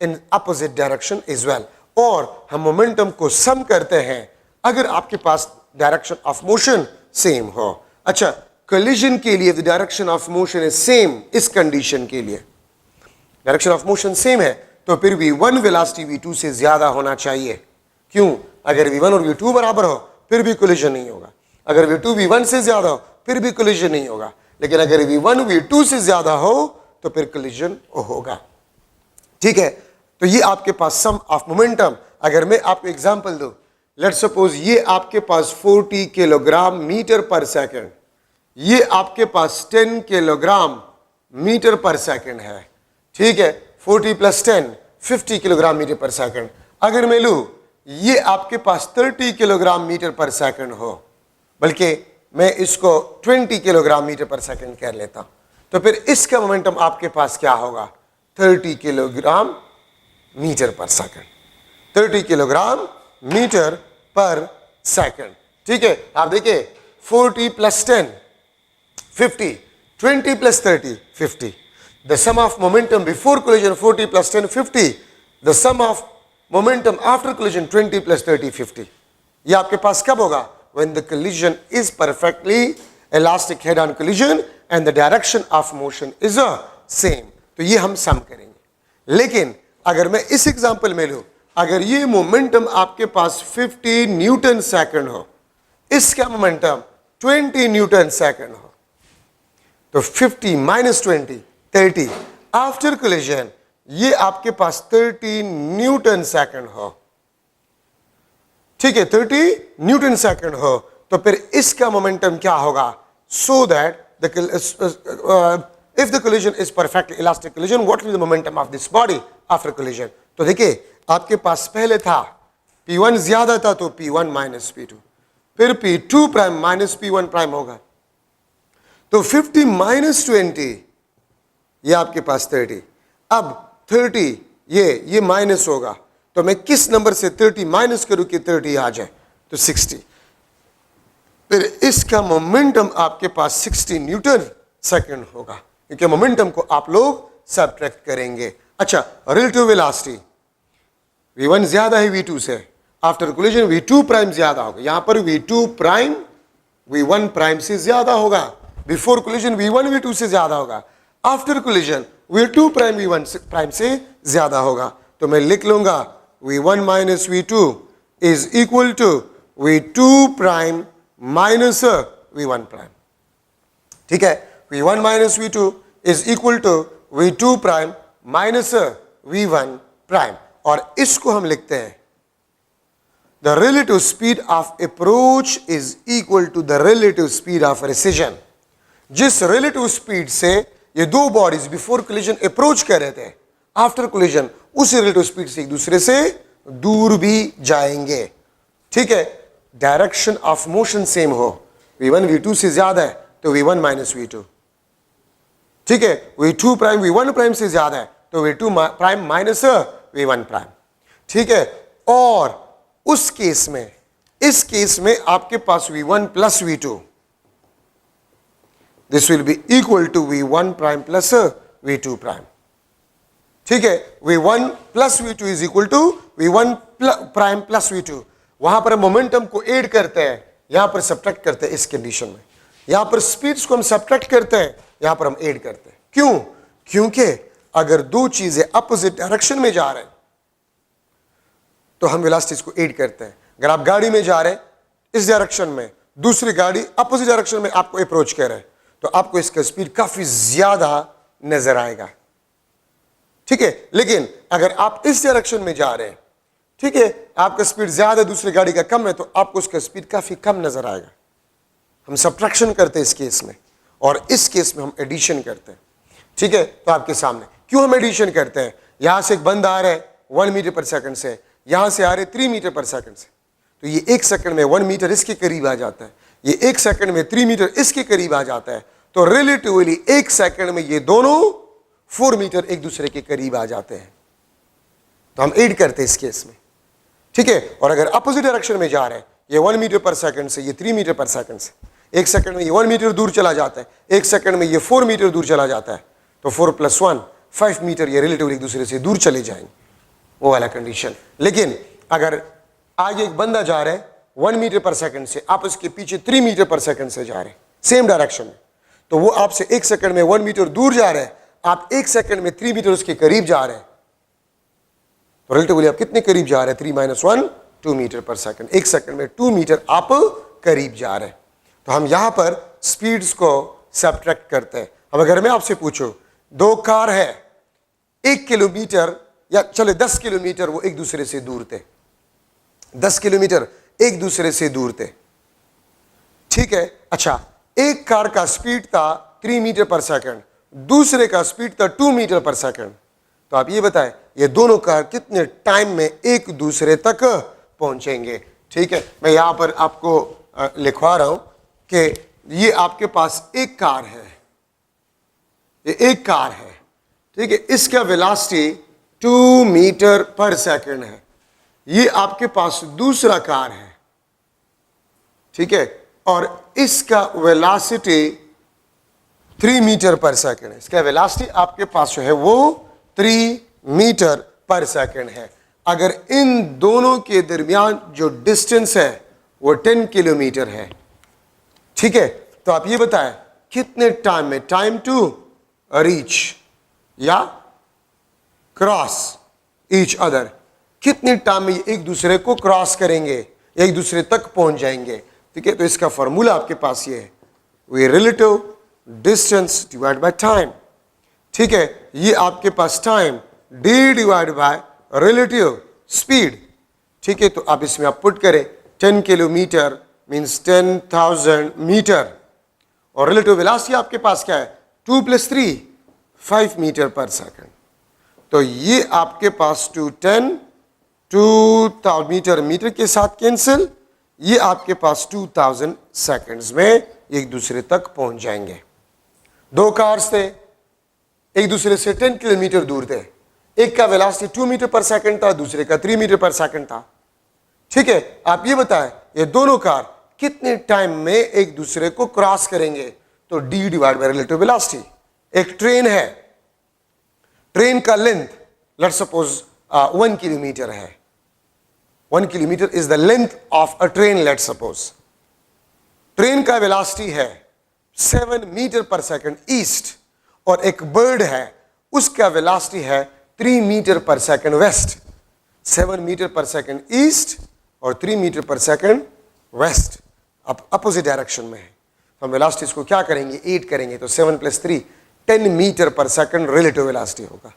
in opposite direction as well. और हम मोमेंटम को सम करते हैं अगर आपके पास डायरेक्शन ऑफ मोशन सेम हो. अच्छा, collision के लिए the direction of motion is same, इस कंडीशन के लिए डायरेक्शन ऑफ मोशन सेम है तो फिर v1 वेलोसिटी v2 से ज्यादा होना चाहिए. क्यों? अगर v1 और v2 बराबर हो फिर भी कोलिजन नहीं होगा, अगर v2 v1 से ज्यादा हो फिर भी कोलिजन नहीं होगा, लेकिन अगर v1 v2 से ज्यादा हो तो फिर कोलिजन होगा. ठीक है, तो ये आपके पास सम ऑफ मोमेंटम. अगर मैं आपको एग्जांपल दूं, लेट्स सपोज ये आपके पास 40 किलोग्राम मीटर पर सेकंड, ये आपके पास 10 किलोग्राम मीटर पर सेकंड है. ठीक है, 40 plus 10 50 kilogram metre per second. अगर मैं लूं ये आपके पास 30 किलोग्राम मीटर पर सेकंड हो, बल्कि मैं इसको 20 किलोग्राम मीटर पर सेकंड कह लेता हूं, तो फिर इसका मोमेंटम आपके पास क्या होगा? 30 kilogram metre per second, 30 kilogram metre per second. ठीक है, आप देखिए 40 plus 10 50, 20 plus 30 50. The sum of momentum before collision 40 plus 10 50, the sum of momentum after collision 20 plus 30 50. ये आपके पास कब होगा? When the collision is perfectly elastic head-on collision and the direction of motion is same. तो ये हम सम करेंगे. लेकिन अगर मैं इस एग्जांपल में लूं, अगर ये मोमेंटम आपके पास 50 न्यूटन सेकंड हो, इसका मोमेंटम 20 न्यूटन सेकंड हो, तो 50 माइनस 20 30, आफ्टर कोलिजन ये आपके पास 30 न्यूटन सेकंड हो. ठीक है, 30 न्यूटन सेकंड हो, तो फिर इसका मोमेंटम क्या होगा? So that if the collision is perfectly elastic collision, what will the momentum of this body after collision? तो देखिए आपके पास पहले था P1 ज्यादा था तो P1 माइनस P2, फिर P2 prime minus P1 prime होगा, तो 50 माइनस 20 ये आपके पास 30. अब 30 ये माइनस होगा, तो मैं किस नंबर से 30 माइनस करूं कि 30 आ जाए? तो 60. फिर इसका मोमेंटम आपके पास 60 न्यूटन सेकंड होगा, क्योंकि मोमेंटम को आप लोग सब्ट्रैक्ट करेंगे. अच्छा, रिलेटिव वेलोसिटी v1 ज्यादा है v2 से, आफ्टर कोलिजन v2 प्राइम ज्यादा होगा. यहां पर v2 प्राइम v1 प्राइम से ज्यादा होगा, बिफोर कोलिजन v1 v2 से ज्यादा होगा, after collision v2 prime v1 prime से ज्यादा होगा. तो मैं लिख लूंगा v1 minus v2 is equal to v2 prime minus v1 prime. ठीक है, v1 minus v2 is equal to v2 prime minus v1 prime, और इसको हम लिखते हैं the relative speed of approach is equal to the relative speed of recession। जिस relative speed से ये दो बॉडीज बिफोर collision अप्रोच कर रहे थे, आफ्टर collision उसी relative speed से एक दूसरे से दूर भी जाएंगे। ठीक है, डायरेक्शन ऑफ मोशन सेम हो, v1 v2 से ज्यादा है तो v1 माइनस v2। ठीक है, v2 प्राइम v1 प्राइम से ज्यादा है तो v2 prime minus v1 prime. ठीक है, और उस केस में, इस केस में आपके पास v1 plus v2, this will be equal to v1 prime plus v2 prime. ठीक है, v1 plus v2 is equal to v1 prime plus v2। वहां पर मोमेंटम को ऐड करते हैं, यहां पर सब्ट्रैक्ट करते हैं। इस कंडीशन में यहां पर स्पीड्स को हम सब्ट्रैक्ट करते हैं, यहां पर हम ऐड करते हैं। क्यों? क्योंकि अगर दो चीजें अपोजिट डायरेक्शन में जा रहे हैं तो हम वेलोसिटीज को ऐड करते हैं। अगर आप गाड़ी में जा रहे हैं इस डायरेक्शन में, दूसरी गाड़ी अपोजिट डायरेक्शन में आपको अप्रोच कर रहे हैं, तो आपको इसका स्पीड काफी ज्यादा नजर आएगा। ठीक है, लेकिन अगर आप इस डायरेक्शन में जा रहे हैं, ठीक है, आपका स्पीड ज्यादा दूसरी गाड़ी का कम है, तो आपको उसका स्पीड काफी कम नजर आएगा। हम सब्ट्रैक्शन करते हैं इस केस में, और इस केस में हम एडिशन करते हैं। ठीक है, तो आपके सामने क्यों हम एडिशन करते हैं? यहां से एक बंदा आ रहा है 1 मीटर पर सेकंड से, यहां से आ रहे 3 मीटर पर सेकंड से, तो ये 1 सेकंड में 1 मीटर इसके करीब आ जाता है, ये 1 सेकंड में 3 मीटर इसके करीब आ जाता है, तो रिलेटिवली 1 सेकंड में ये दोनों 4 मीटर एक दूसरे के करीब आ जाते हैं। तो हम ऐड करते हैं इस केस में। ठीक है, और अगर अपोजिट डायरेक्शन में जा रहे हैं, ये 1 मीटर पर सेकंड से, ये 3 मीटर पर सेकंड से, 1 सेकंड में ये 1 मीटर दूर चला जाता है, 1 सेकंड में ये 4 मीटर दूर चला जाता है, तो 4 + 1 5 मीटर ये रिलेटिवली एक दूसरे से दूर चले जाएंगे, वो वाला कंडीशन। लेकिन अगर आगे एक बंदा जा रहा है 1 मीटर पर सेकंड से, आप उसके पीछे 3 मीटर पर सेकंड से जा रहे हैं सेम डायरेक्शन में, तो वो आपसे 1 सेकंड में 1 मीटर दूर जा रहे हैं, आप 1 सेकंड में 3 मीटर उसके करीब जा रहे हैं, तो रिलेटिवली आप कितने करीब जा रहे हैं? 3 - 1 2 मीटर पर सेकंड। 1 सेकंड में 2 मीटर आप करीब जा रहे हैं। तो हम यहां पर स्पीड्स को सब्ट्रैक्ट करते हैं। अब अगर मैं आपसे पूछूं, दो कार है, 1 किलोमीटर या चले 10 किलोमीटर वो एक दूसरे से दूर थे, 10 किलोमीटर एक दूसरे से दूर थे। ठीक है, अच्छा, एक कार का स्पीड था 3 मीटर पर सेकंड, दूसरे का स्पीड था 2 मीटर पर सेकंड। तो आप ये बताएं, ये दोनों कार कितने टाइम में एक दूसरे तक पहुंचेंगे? ठीक है, मैं यहां पर आपको लिखवा रहा हूं कि ये आपके पास एक कार है, ये एक कार है, ठीक है, इसका वेलोसिटी 2 मीटर पर सेकंड है। ये आपके पास दूसरा कार है, ठीक है, और इसका वेलोसिटी 3 मीटर पर सेकंड है। इसका वेलोसिटी आपके पास जो है वो 3 मीटर पर सेकंड है। अगर इन दोनों के दरमियान जो डिस्टेंस है वो 10 किलोमीटर है, ठीक है, तो आप ये बताएं कितने टाइम में, टाइम टू रीच या क्रॉस ईच अदर, कितने टाइम में एक दूसरे को क्रॉस करेंगे, एक दूसरे तक पहुंच जाएंगे। ठीक है, तो इसका फॉर्मूला आपके पास ये है, वे relative distance divide by time. ठीक है, ये आपके पास time d divide by relative speed. ठीक है, तो आप इसमें आप पुट करें 10 किलोमीटर मीन्स 10,000 मीटर, और रिलेटिव वेलोसिटी आपके पास क्या है? 2 + 3 5 मीटर पर सेकंड। तो ये आपके पास 210 मीटर, मीटर के साथ कैंसिल, ये आपके पास 2000 सेकंड्स में एक दूसरे तक पहुंच जाएंगे। दो कार्स थे, एक दूसरे से 10 किलोमीटर दूर थे, एक का वेलोसिटी 2 मीटर पर सेकंड था, दूसरे का 3 मीटर पर सेकंड था। ठीक है, आप ये बताएं ये दोनों कार कितने टाइम में एक दूसरे को क्रॉस करेंगे? तो d divide by relative velocity. एक ट्रेन है, ट्रेन का लेंथ लेट सपोज 1 किलोमीटर है, 1 kilometre is the length of a train let suppose. Train का वेलोसिटी है 7 मीटर पर सेकंड ईस्ट, और एक बर्ड है उसका वेलोसिटी है 3 metre per second waste. 7 metre per second east और 3 मीटर पर सेकंड वेस्ट, अब अपोजिट डायरेक्शन में है। तो हम वेलोसिटीज को क्या करेंगे, 8 करेंगे, तो 7 + 3 10 metre per second relative velocity होगा।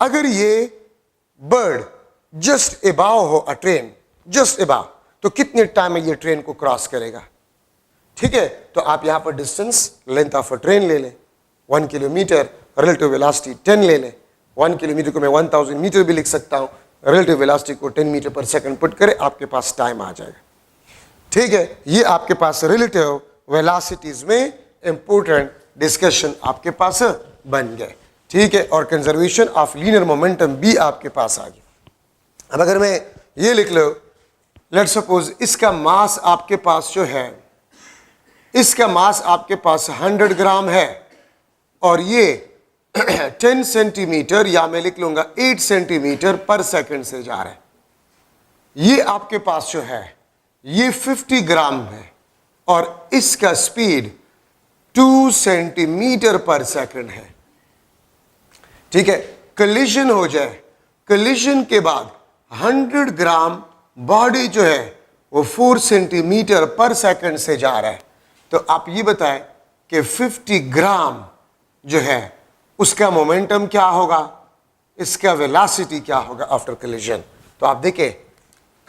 अगर ये बर्ड जस्ट अबाव हो अ ट्रेन, जस्ट अबाव, तो कितने टाइम में ये ट्रेन को क्रॉस करेगा? ठीक है, तो आप यहां पर distance length of a train ले लें, 1 किलोमीटर, रिलेटिव वेलोसिटी 10 ले लें। 1 किलोमीटर को मैं 1000 मीटर भी लिख सकता हूं, रिलेटिव वेलोसिटी को 10 मीटर पर सेकंड पुट करें, आपके पास टाइम आ जाएगा। ठीक है, ये आपके पास रिलेटिव वेलोसिटीज में इंपोर्टेंट डिस्कशन आपके पास बन गए। ठीक है, और कंजर्वेशन ऑफ लीनियर मोमेंटम भी आपके पास आ गया। अब अगर मैं ये लिख लो, लेट्स सपोज इसका मास आपके पास जो है, इसका मास आपके पास 100 ग्राम है और ये 10 सेंटीमीटर या मैं लिख लूंगा 8 सेंटीमीटर पर सेकंड से जा रहा है। ये आपके पास जो है ये 50 ग्राम है और इसका स्पीड 2 सेंटीमीटर पर सेकंड है। ठीक है, कलिजन हो जाए, कलिजन के बाद 100 ग्राम बॉडी जो है वो 4 सेंटीमीटर पर सेकंड से जा रहा है, तो आप ये बताएं कि 50 ग्राम जो है उसका मोमेंटम क्या होगा, इसका वेलोसिटी क्या होगा आफ्टर कलिजन। तो आप देखें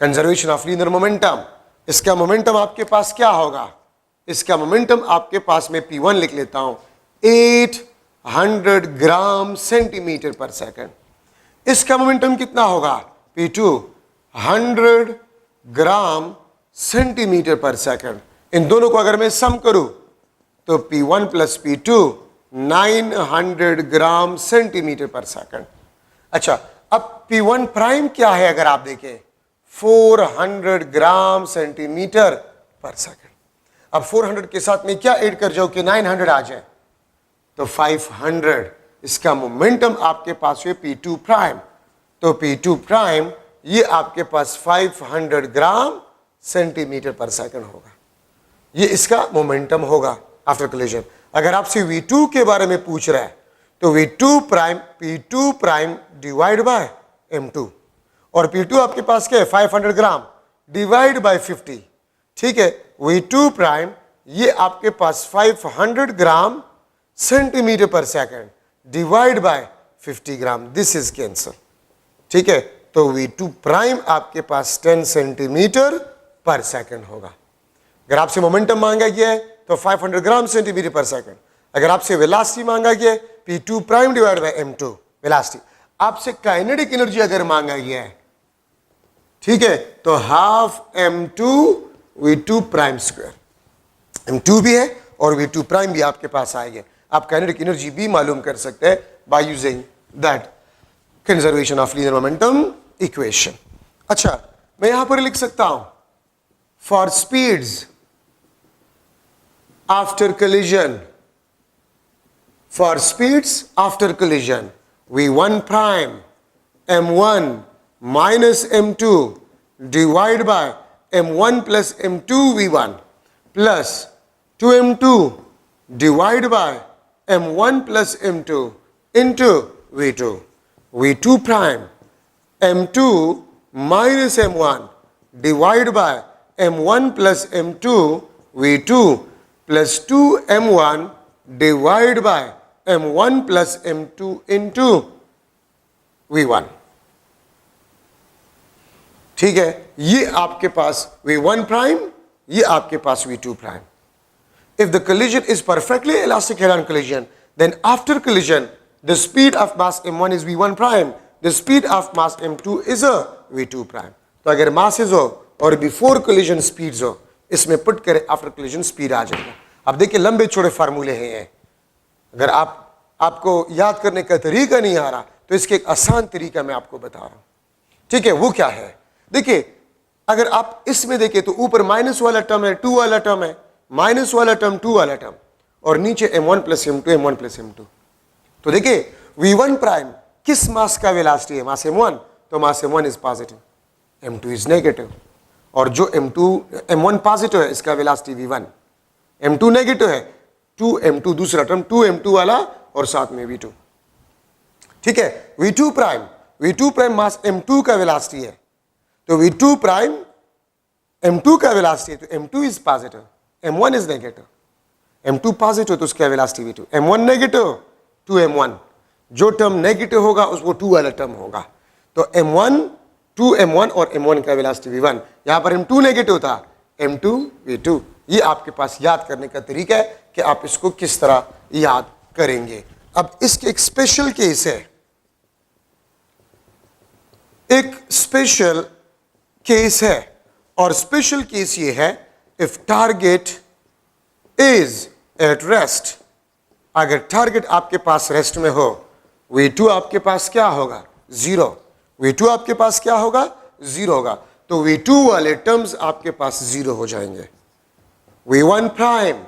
कंजर्वेशन ऑफ लीनियर मोमेंटम, इसका मोमेंटम आपके पास क्या होगा, इसका मोमेंटम आपके पास में P1 लिख लेता हूं 800 ग्राम सेंटीमीटर पर सेकंड। इसका मोमेंटम कितना होगा P2 100 ग्राम सेंटीमीटर पर सेकंड। इन दोनों को अगर मैं सम करूं तो P1 + P2 900 ग्राम सेंटीमीटर पर सेकंड। अच्छा, अब P1 प्राइम क्या है अगर आप देखें 400 ग्राम सेंटीमीटर पर सेकंड। अब 400 के साथ में क्या ऐड कर जाओ कि 900 आ जाए, तो 500। इसका मोमेंटम आपके पास है P2 प्राइम, तो P2 प्राइम ये आपके पास 500 ग्राम सेंटीमीटर पर सेकंड होगा। ये इसका मोमेंटम होगा आफ्टर कलिजन। अगर आपसे V2 के बारे में पूछ रहा है तो V2 prime P2 prime divide by M2, और P2 आपके पास क्या है 500 ग्राम डिवाइड बाय 50। ठीक है, V2 प्राइम ये आपके पास 500 ग्राम सेंटीमीटर पर second divide by 50 gram, this is cancer. ठीक है, तो V2 प्राइम आपके पास 10 सेंटीमीटर पर सेकंड होगा। अगर आपसे मोमेंटम मांगा गया है तो 500 ग्राम सेंटीमीटर पर सेकंड। अगर आपसे वेलोसिटी मांगा गया है P2 prime divide by M2 velocity. आपसे काइनेटिक एनर्जी अगर मांगा गया है, ठीक है, तो half M2 V2 prime square. M2 भी है और V2 प्राइम भी आपके पास आएगा। आप काइनेटिक एनर्जी भी मालूम कर सकते हैं by using that conservation of linear momentum equation. अच्छा, मैं यहां पर लिख सकता हूं for speeds after collision, for speeds after collision, V1 prime M1 minus M2 divided by M1 plus M2 V1 plus 2M2 divided by M1 plus M2 into V2. V2 prime M2 minus M1 divided by M1 plus M2 V2 plus 2M1 divided by M1 plus M2 into V1। ठीक है, ये आपके पास V1 prime, ये आपके पास V2 prime. If the collision is perfectly elastic head-on collision, then after collision, the speed of mass M1 is V1 prime, the speed of mass M2 is a V2 prime। तो अगर masses हो और before collision speeds हो, इसमें put करें after collision speed आ जाएगा। अब देखिए लंबे छोटे फार्मूले हैं ये, अगर आपको याद करने का तरीका नहीं आ रहा तो इसके एक आसान तरीका मैं आपको बता रहा हूं। ठीक है, वो क्या है, देखिए अगर आप इसमें देखें तो ऊपर माइनस वाला टर्म है, 2 वाला टर्म है, माइनस वाला टर्म 2 वाला टर्म, और नीचे M1 plus M2 M1 plus M2। तो देखिए V1 प्राइम किस मास का वेलोसिटी है, मास M1, तो मास M1 is positive, M2 is negative, और जो M1 पॉजिटिव है इसका वेलोसिटी V1, M2 नेगेटिव है 2M2, दूसरा टर्म 2M2 वाला और साथ में V2। ठीक है, V2 प्राइम मास M2 का वेलोसिटी है, तो V2 प्राइम M2 का वेलोसिटी है, तो M2 is positive, M1 is negative. m2 positive तो उसका velocity v2, m1 negative 2m1, जो टर्म नेगेटिव होगा वो 2 वाला टर्म होगा, तो m1 2m1 और m1 का वेलोसिटी v1, यहां पर m2 नेगेटिव था, m2 v2। ये आपके पास याद करने का तरीका है कि आप इसको किस तरह याद करेंगे। अब इसके एक स्पेशल केस है, एक स्पेशल केस है, और स्पेशल केस ये है if target is at rest, अगर टारगेट आपके पास रेस्ट में हो, v2 आपके पास क्या होगा, 0, v2 आपके पास क्या होगा, 0 होगा, तो v2 वाले टर्म्स आपके पास 0 हो जाएंगे, v1 प्राइम,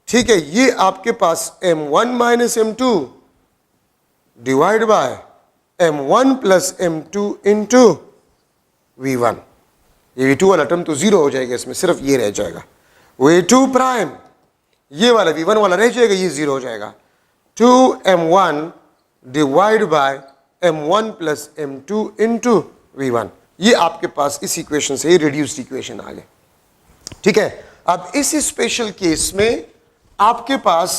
ठीक है, ये आपके पास m1 minus m2 divide by m1 plus m2 into v1, ये v2 वाला टर्म तो 0 हो जाएगा, इसमें सिर्फ ये रह जाएगा, v2 प्राइम, ये वाला v1 वाला रह जाएगा, ये 0 हो जाएगा, 2m1 divide by m1 plus m2 into v1, ये आपके पास इस इक्वेशन से रिड्यूस्ड इक्वेशन आ गए। ठीक है, अब इस स्पेशल केस में आपके पास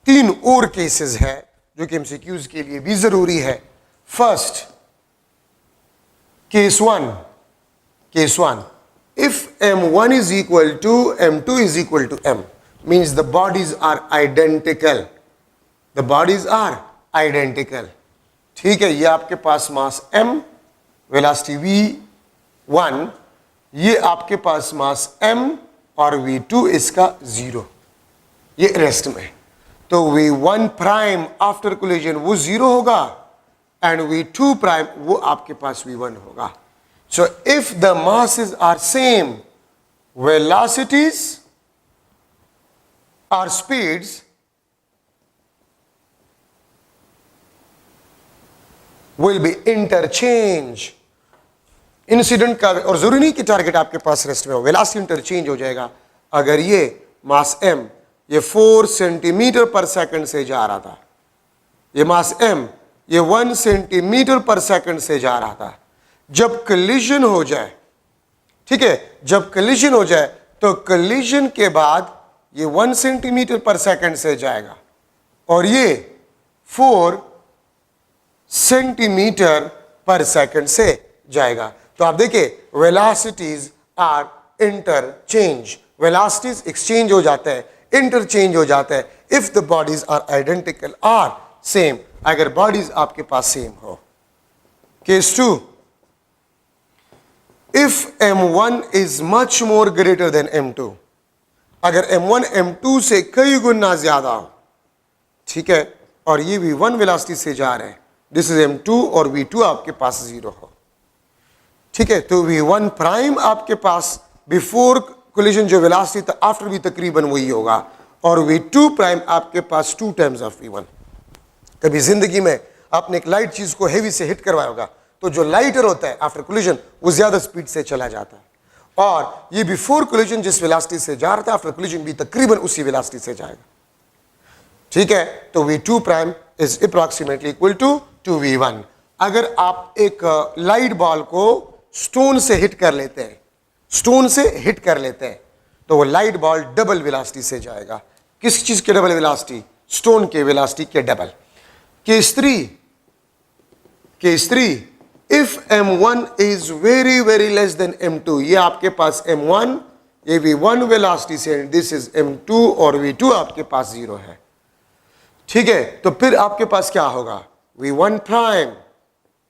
3 और केसेस है जो कि एमसीक्यूज के लिए भी जरूरी है। First, case one, if m1 is equal to m2 is equal to m, means the bodies are identical, the bodies are identical। ठीक है, ये आपके पास मास m, वेलोसिटी v1, ये आपके पास मास m और v2 इसका 0, ये रेस्ट में, तो v1 प्राइम आफ्टर कोलिजन वो 0 होगा एंड v2 प्राइम वो आपके पास v1 होगा। So if the masses are same, velocities or speeds will be interchange। Incident का, और जरूरी नहीं कि टारगेट आपके पास रेस्ट में हो, वेलोसिटी इंटरचेंज हो जाएगा। अगर ये मास m ये 4 सेंटीमीटर पर सेकंड से जा रहा था, ये मास m ये 1 सेंटीमीटर पर सेकंड से जा रहा था, जब कलिजन हो जाए, ठीक है, जब कलिजन हो जाए तो कलिजन के बाद ये 1 सेंटीमीटर पर सेकंड से जाएगा और ये 4 सेंटीमीटर पर सेकंड से जाएगा। तो आप देखिए velocities are interchange, velocities exchange हो जाते हैं, इंटरचेंज हो जाते हैं if the bodies are identical are same, अगर बॉडीज आपके पास सेम हो। Case 2, if m1 is much more greater than m2, अगर m1 m2 से कई गुना ज्यादा हो, ठीक है, और ये v1 वेलोसिटी से जा रहे हैं, दिस इज m2 और v2 आपके पास 0 हो, ठीक है, तो v1 प्राइम आपके पास बिफोर कोलिजन जो वेलोसिटी था आफ्टर भी तकरीबन वही होगा, और v2 प्राइम आपके पास 2 टाइम्स ऑफ v1। कभी जिंदगी में आपने एक लाइट चीज को हेवी से हिट करवाया होगा, तो जो लाइटर होता है आफ्टर कोलिजन वो ज्यादा स्पीड से चला जाता है, और ये बिफोर कोलिजन जिस वेलोसिटी से जा रहा था आफ्टर कोलिजन भी तकरीबन उसी वेलोसिटी से जाएगा। ठीक है, तो v2 prime is approximately equal to v1। अगर आप एक लाइट बॉल को स्टोन से हिट कर लेते हैं, स्टोन से हिट कर लेते हैं, तो वो लाइट बॉल डबल वेलोसिटी से जाएगा। किस चीज के डबल वेलोसिटी? स्टोन के वेलोसिटी के double. Case 3, if m1 is very very less than m2, ये आपके पास m1 ये v1 वेलोसिटी से, दिस इज m2 और v2 आपके पास 0 है, ठीक है, तो फिर आपके पास क्या होगा, v1 प्राइम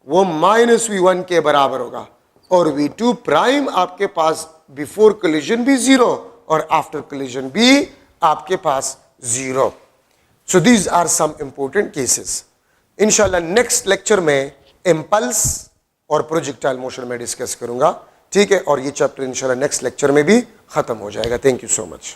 वो माइनस v1 के बराबर होगा, और v2 प्राइम आपके पास बिफोर कोलिजन भी 0 और आफ्टर कोलिजन भी आपके पास 0। So these are some important cases. इंशाल्लाह नेक्स्ट लेक्चर में इम्पल्स और प्रोजेक्टाइल मोशन में डिस्कस करूंगा, ठीक है, और ये चैप्टर इंशाल्लाह नेक्स्ट लेक्चर में भी खत्म हो जाएगा। Thank you so much.